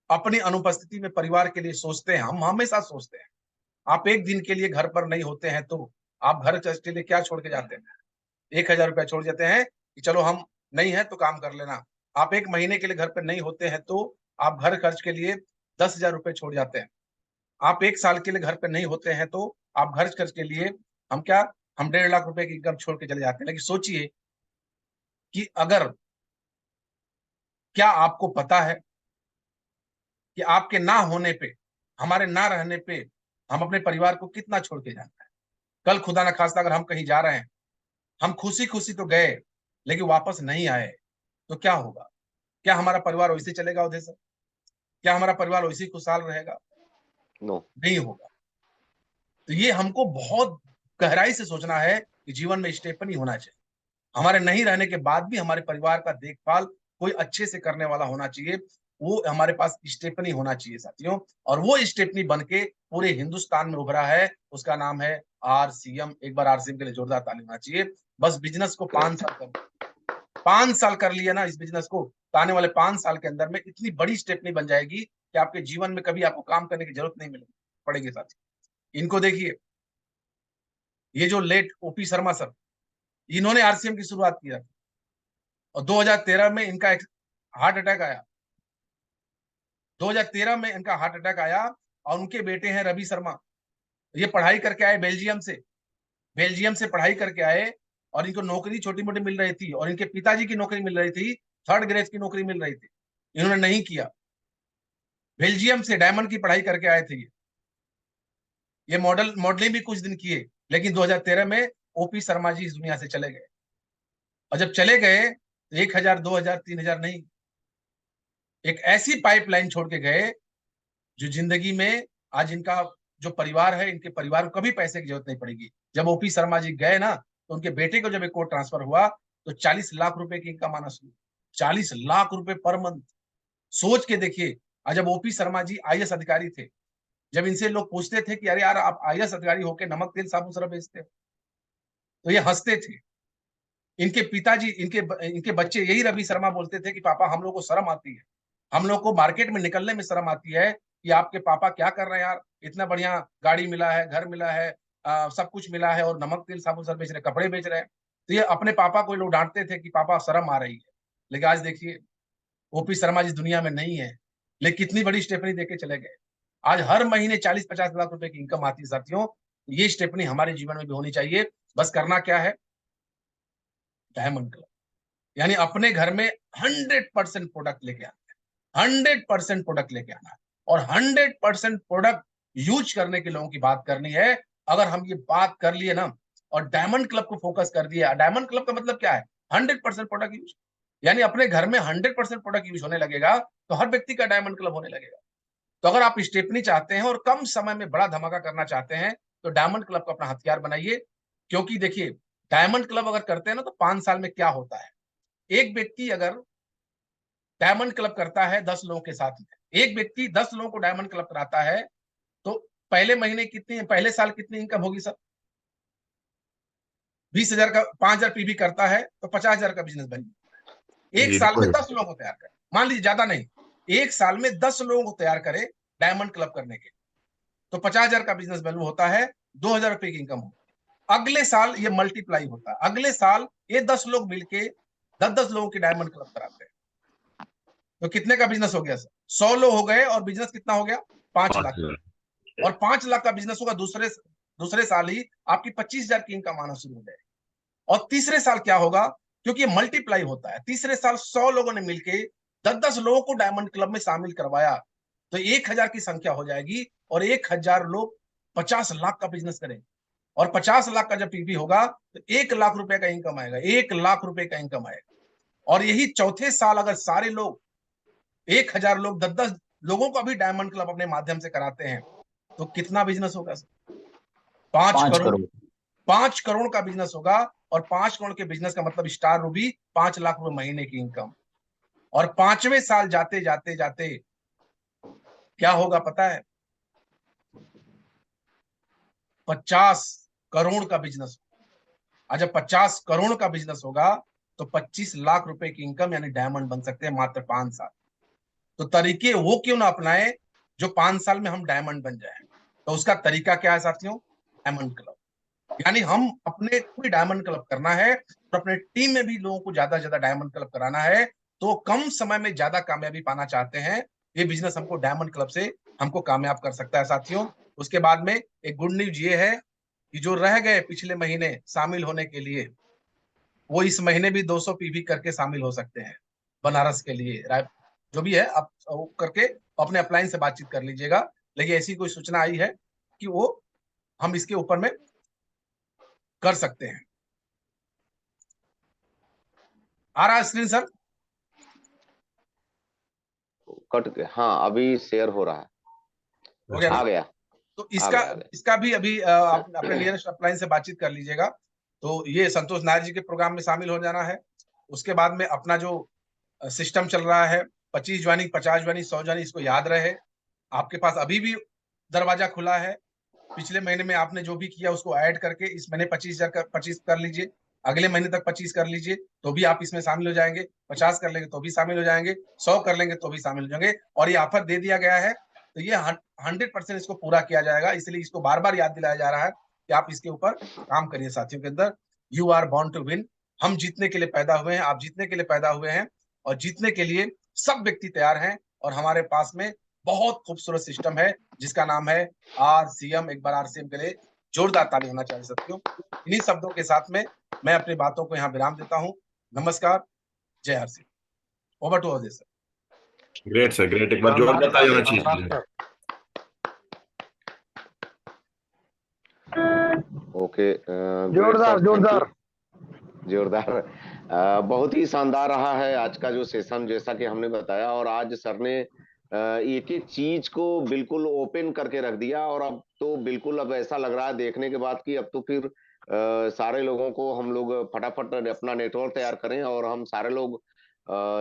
अपनी अनुपस्थिति में परिवार के लिए सोचते हैं, हम हमेशा सोचते हैं। आप एक दिन के लिए घर पर नहीं होते हैं तो आप घर के लिए क्या छोड़ के जाते हैं? 1,000 रुपया छोड़ जाते हैं कि चलो हम नहीं है तो काम कर लेना। आप एक महीने के लिए घर पर नहीं होते हैं तो आप घर खर्च के लिए 10,000 रुपए छोड़ जाते हैं। आप एक साल के लिए घर पे नहीं होते हैं तो आप घर खर्च के लिए हम 1.5 लाख रुपए की इनकम छोड़ के चले जाते हैं। लेकिन सोचिए कि अगर, क्या आपको पता है कि आपके ना होने पे, हमारे ना रहने पे हम अपने परिवार को कितना छोड़ के जाते हैं? कल खुदा न खास्ता अगर हम कहीं जा रहे हैं, हम खुशी खुशी तो गए लेकिन वापस नहीं आए तो क्या होगा? क्या हमारा परिवार वैसे चलेगा उधर से? क्या हमारा परिवार वैसे खुशहाल रहेगा? नो। नहीं होगा। तो ये हमको बहुत गहराई से सोचना है कि जीवन में स्टेपनी होना चाहिए। हमारे नहीं रहने के बाद भी हमारे परिवार का देखभाल कोई अच्छे से करने वाला होना चाहिए, वो हमारे पास स्टेपनी होना चाहिए साथियों। और वो स्टेपनी बन के पूरे हिंदुस्तान में उभरा है, उसका नाम है आरसीएम। एक बार आरसीएम के लिए जोरदार ताली होना चाहिए। बस बिजनेस को 5 साल कर 5 साल कर लिया ना इस बिजनेस को, तो आने वाले 5 साल के अंदर में इतनी बड़ी स्टेपनी बन जाएगी कि आपके जीवन में कभी आपको काम करने की जरूरत नहीं मिलेगी पड़ेगी साथियों। इनको देखिए, ये जो लेट ओपी शर्मा सर, इन्होंने आरसीएम की शुरुआत किया और 2013 में इनका एक हार्ट अटैक आया। 2013 में इनका हार्ट अटैक आया और उनके बेटे हैं रवि शर्मा, ये पढ़ाई करके आए बेल्जियम से पढ़ाई करके आए और इनको नौकरी छोटी मोटी मिल रही थी और इनके पिताजी की नौकरी मिल रही थी, 3rd ग्रेड की नौकरी मिल रही थी, इन्होंने नहीं किया। बेल्जियम से डायमंड की पढ़ाई करके आए थे ये मॉडलिंग भी कुछ दिन किए, लेकिन 2013 में ओपी शर्मा जी इस दुनिया से चले गए। और जब चले गए तो 1,000, 2,000, 3,000 नहीं, एक ऐसी पाइपलाइन छोड़ के गए जो जिंदगी में आज इनका जो परिवार है, इनके परिवार को कभी पैसे की जरूरत नहीं पड़ेगी। जब ओपी शर्मा जी गए ना, तो उनके बेटे को जब एक कोर्ट ट्रांसफर हुआ तो 40 लाख रुपए की इनकम आना शुरू, 40 लाख रुपए पर मंथ। सोच के देखिए, आज जब ओपी शर्मा जी आईएएस अधिकारी थे, जब इनसे लोग पूछते थे कि अरे यार आप आईएएस अधिकारी होकर नमक तेल साबुन सरफ बेचते हो, तो ये हंसते थे। इनके पिताजी, इनके बच्चे यही रवि शर्मा बोलते थे कि पापा हम लोग को शर्म आती है, हम लोग को मार्केट में निकलने में शर्म आती है कि आपके पापा क्या कर रहे हैं यार, इतना बढ़िया गाड़ी मिला है, घर मिला है, सब कुछ मिला है और नमक तेल साबुन सर बेच रहे, कपड़े बेच रहे हैं। तो ये अपने पापा को लोग डांटते थे कि पापा शर्म आ रही है। लेकिन आज देखिए, ओपी शर्मा जी दुनिया में नहीं है, लेकिन कितनी बड़ी स्टेपनी देके चले गए। आज हर महीने 40-50 लाख रुपए की इनकम आती है साथियों। ये स्टेपनी हमारे जीवन में भी होनी चाहिए। बस करना क्या है, डायमंड क्लब, यानी अपने घर में 100% प्रोडक्ट लेके आना है, 100% प्रोडक्ट लेके आना है और 100% प्रोडक्ट यूज करने के लोगों की बात करनी है। अगर हम ये बात कर लिए ना और डायमंड क्लब को फोकस कर दिया, डायमंड क्लब का मतलब क्या है, 100% प्रोडक्ट यूज, यानी अपने घर में 100% प्रोडक्ट यूज होने लगेगा तो हर व्यक्ति का डायमंड क्लब होने लगेगा। तो अगर आप स्टेपनी चाहते हैं और कम समय में बड़ा धमाका करना चाहते हैं तो डायमंड क्लब को अपना हथियार बनाइए। क्योंकि देखिए, डायमंड क्लब अगर करते हैं ना तो 5 साल में क्या होता है, एक व्यक्ति अगर डायमंड क्लब करता है 10 लोगों के साथ में, एक व्यक्ति 10 लोगों को डायमंड क्लब कराता है, तो पहले साल कितनी इनकम होगी सर, 20,000 का 5,000 पीवी करता है तो 50,000 का बिजनेस बन गया। एक साल में 10 लोगों को तैयार करे, मान लीजिए ज्यादा नहीं, एक साल में 10 लोगों को तैयार करे डायमंड क्लब करने के, तो 50,000 का बिजनेस वैल्यू होता है, 2,000 रुपए की इनकम होती है। अगले साल ये मल्टीप्लाई होता है, अगले साल ये 10 लोग मिलके 10-10 लोगों की डायमंड क्लब कराते हैं, तो कितने का बिजनेस हो गया सर, 100 लोग हो गए और बिजनेस कितना हो गया, 5 लाख। और 5 लाख का बिजनेस होगा, दूसरे साल ही आपकी 25,000 की इनकम आना शुरू हो जाएगी। और तीसरे साल क्या होगा, क्योंकि ये मल्टीप्लाई होता है, तीसरे साल 100 लोगों ने मिलके 10-10 लोगों को डायमंड क्लब में शामिल करवाया, तो 1,000 की संख्या हो जाएगी और 1,000 लोग 50 लाख का बिजनेस करेंगे। और 50 लाख का जब पीवी होगा तो 1 लाख रुपए का इनकम आएगा, 1 लाख रुपए का इनकम आएगा। और यही चौथे साल अगर सारे लोग 1,000 लोग 10-10 लोगों को भी डायमंड क्लब अपने माध्यम से कराते हैं तो कितना बिजनेस होगा सर, 5 करोड़। 5 करोड़ का बिजनेस होगा और 5 करोड़ के बिजनेस का मतलब स्टार रूबी 5 लाख रुपए महीने की इनकम। और 5वें साल जाते जाते जाते क्या होगा पता है, 50 करोड़ का बिजनेस। आज जब 50 करोड़ का बिजनेस होगा तो 25 लाख रुपए की इनकम यानी डायमंड बन सकते हैं मात्र 5 साल। तो तरीके वो क्यों ना अपनाए जो 5 साल में हम डायमंड बन जाए। तो उसका तरीका क्या है साथियों, डायमंड क्लब, यानी हम अपने कोई डायमंड क्लब करना है और अपने टीम में भी लोगों को ज्यादा से ज्यादा डायमंड क्लब कराना है। तो कम समय में ज्यादा कामयाबी पाना चाहते हैं, ये बिजनेस हमको डायमंड क्लब से हमको कामयाब कर सकता है साथियों। उसके बाद में एक गुड न्यूज ये है कि जो रह गए पिछले महीने शामिल होने के लिए, वो इस महीने भी 200 पीवी करके शामिल हो सकते हैं बनारस के लिए। जो भी है आप वो करके अपने अपलाइन से बातचीत कर लीजिएगा। लेकिन ऐसी कोई सूचना आई है कि वो हम इसके ऊपर में कर सकते हैं। आ रहा है स्क्रीन सर, कट गया, हाँ अभी शेयर हो रहा है, हो गया ना। आ गया। तो आ गए। इसका भी अभी आप अपने नियरेस्ट अपलाइन से बातचीत कर लीजिएगा। तो ये संतोष नायर जी के प्रोग्राम में शामिल हो जाना है। उसके बाद में अपना जो सिस्टम चल रहा है 25 ज्वाइनिंग, 50 ज्वाइनिंग, 100 ज्वाइनिंग, इसको याद रहे। आपके पास अभी भी दरवाजा खुला है। पिछले महीने में आपने जो भी किया उसको ऐड करके इस महीने 25 कर लीजिए, अगले महीने तक 25 कर लीजिए, तो भी आप इसमें शामिल हो जाएंगे। 50 कर लेंगे तो भी शामिल हो जाएंगे, 100 कर लेंगे तो भी शामिल हो जाएंगे। और ये ऑफर दे दिया गया है, तो ये 100% इसको पूरा किया जाएगा। इसलिए इसको बार बार याद दिलाया जा रहा है कि आप इसके ऊपर काम करिए साथियों के अंदर। You are born to win. हम जीतने के लिए पैदा हुए हैं, आप जीतने के लिए पैदा हुए हैं, और जीतने के लिए सब व्यक्ति तैयार हैं। और हमारे पास में बहुत खूबसूरत सिस्टम है जिसका नाम है आरसीएम। एक बार आरसीएम के लिए जोरदार ताली होना चाहिए साथियों। इन्हीं शब्दों के साथ में मैं अपनी बातों को यहाँ विराम देता हूँ। नमस्कार, जय RCM. Over to Ajay sir. Great sir, great. एक बार जोरदार ताली होना चाहिए। ओके, जोरदार जोरदार जोरदार। बहुत ही शानदार रहा है आज का जो सेशन, जैसा कि हमने बताया। और आज सर ने एक एक चीज को बिल्कुल ओपन करके रख दिया। और अब तो बिल्कुल अब ऐसा लग रहा है देखने के बाद कि अब तो फिर सारे लोगों को हम लोग फटाफट अपना नेटवर्क तैयार करें। और हम सारे लोग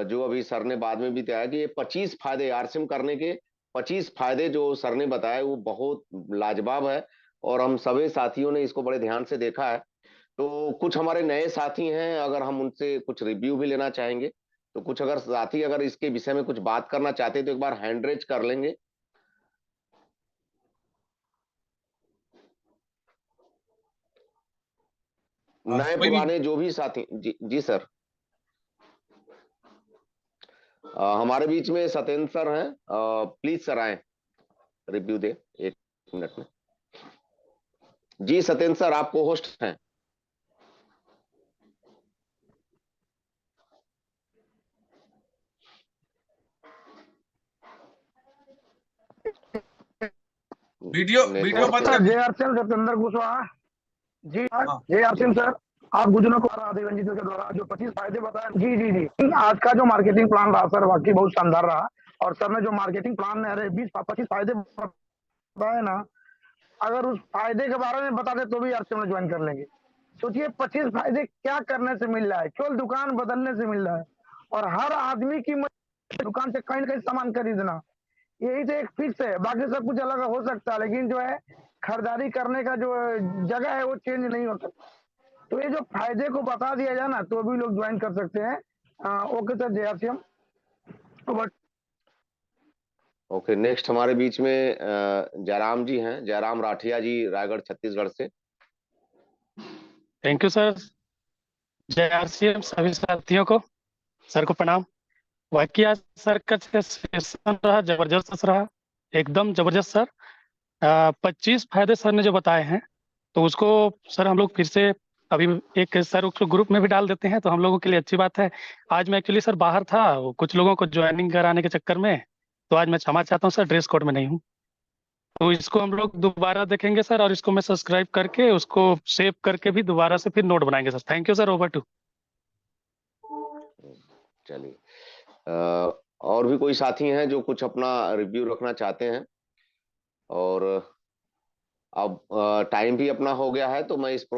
जो अभी सर ने बाद में भी बताया कि ये 25 फायदे आरसीएम करने के, 25 फायदे जो सर ने बताया वो बहुत लाजवाब है। और हम सभी साथियों ने इसको बड़े ध्यान से देखा है। तो कुछ हमारे नए साथी हैं, अगर हम उनसे कुछ रिव्यू भी लेना चाहेंगे। तो कुछ अगर साथी अगर इसके विषय में कुछ बात करना चाहते हैं तो एक बार हैंड रेज कर लेंगे। नए कोई भी पुराने जो भी साथी। जी सर। हमारे बीच में सत्येंद्र सर हैं, प्लीज सर आए, रिव्यू दे 1 मिनट में। जी सत्येंद्र सर, आपको होस्ट हैं। वीडियो नेटवर्क बंद से। कर जय दीजिए। आरसीएम सत्येंद्र कुशवाहा जी। हाँ। जय आरसीएम सर, आप गुजरों को आधे रंजित के द्वारा जो 25 फायदे बताए, जी जी जी, आज का जो मार्केटिंग प्लान रहा सर वाकई बहुत शानदार रहा। और सर ने जो मार्केटिंग प्लान में अरे 20-25 फायदे बताए ना, अगर उस फायदे के बारे में बता दे तो भी आरसीएम में ज्वाइन कर लेंगे। सोचिए 25 फायदे क्या करने से मिल रहा है, केवल दुकान बदलने से मिल रहा है। और हर आदमी की दुकान से कहीं ना कहीं सामान खरीदना, यही तो एक फिक्स है। बाकी सब कुछ अलग हो सकता है, लेकिन जो है खरीदारी करने का जो जगह है वो चेंज नहीं हो सकता। तो ये जो फायदे को बता दिया जाए ना तो भी लोग ज्वाइन कर सकते हैं। ओके सर, जय आरसीएम। ओके, नेक्स्ट हमारे बीच में जयराम जी हैं, जयराम राठिया जी, रायगढ़ छत्तीसगढ़ से। Thank you sir. जय आरसीएम सभी साथियों को, सर को प्रणाम। वाकई आज सर का सेशन रहा, जबरदस्त रहा, एकदम जबरदस्त सर। 25 फायदे सर ने जो बताए हैं तो उसको सर हम लोग फिर से अभी एक सर उसको ग्रुप में भी डाल देते हैं तो हम लोगों के लिए अच्छी बात है। आज मैं एक्चुअली सर बाहर था, कुछ लोगों को ज्वाइनिंग कराने के चक्कर में, तो आज मैं क्षमा चाहता हूँ सर, ड्रेस कोड में नहीं हूँ। तो इसको हम लोग दोबारा देखेंगे सर, और इसको मैं सब्सक्राइब करके उसको सेव करके भी दोबारा से फिर नोट बनाएंगे sir. Thank you sir, over to. चलिए, और भी कोई साथी हैं जो कुछ अपना रिव्यू रखना चाहते हैं? और अब टाइम भी अपना हो गया है, तो मैं इस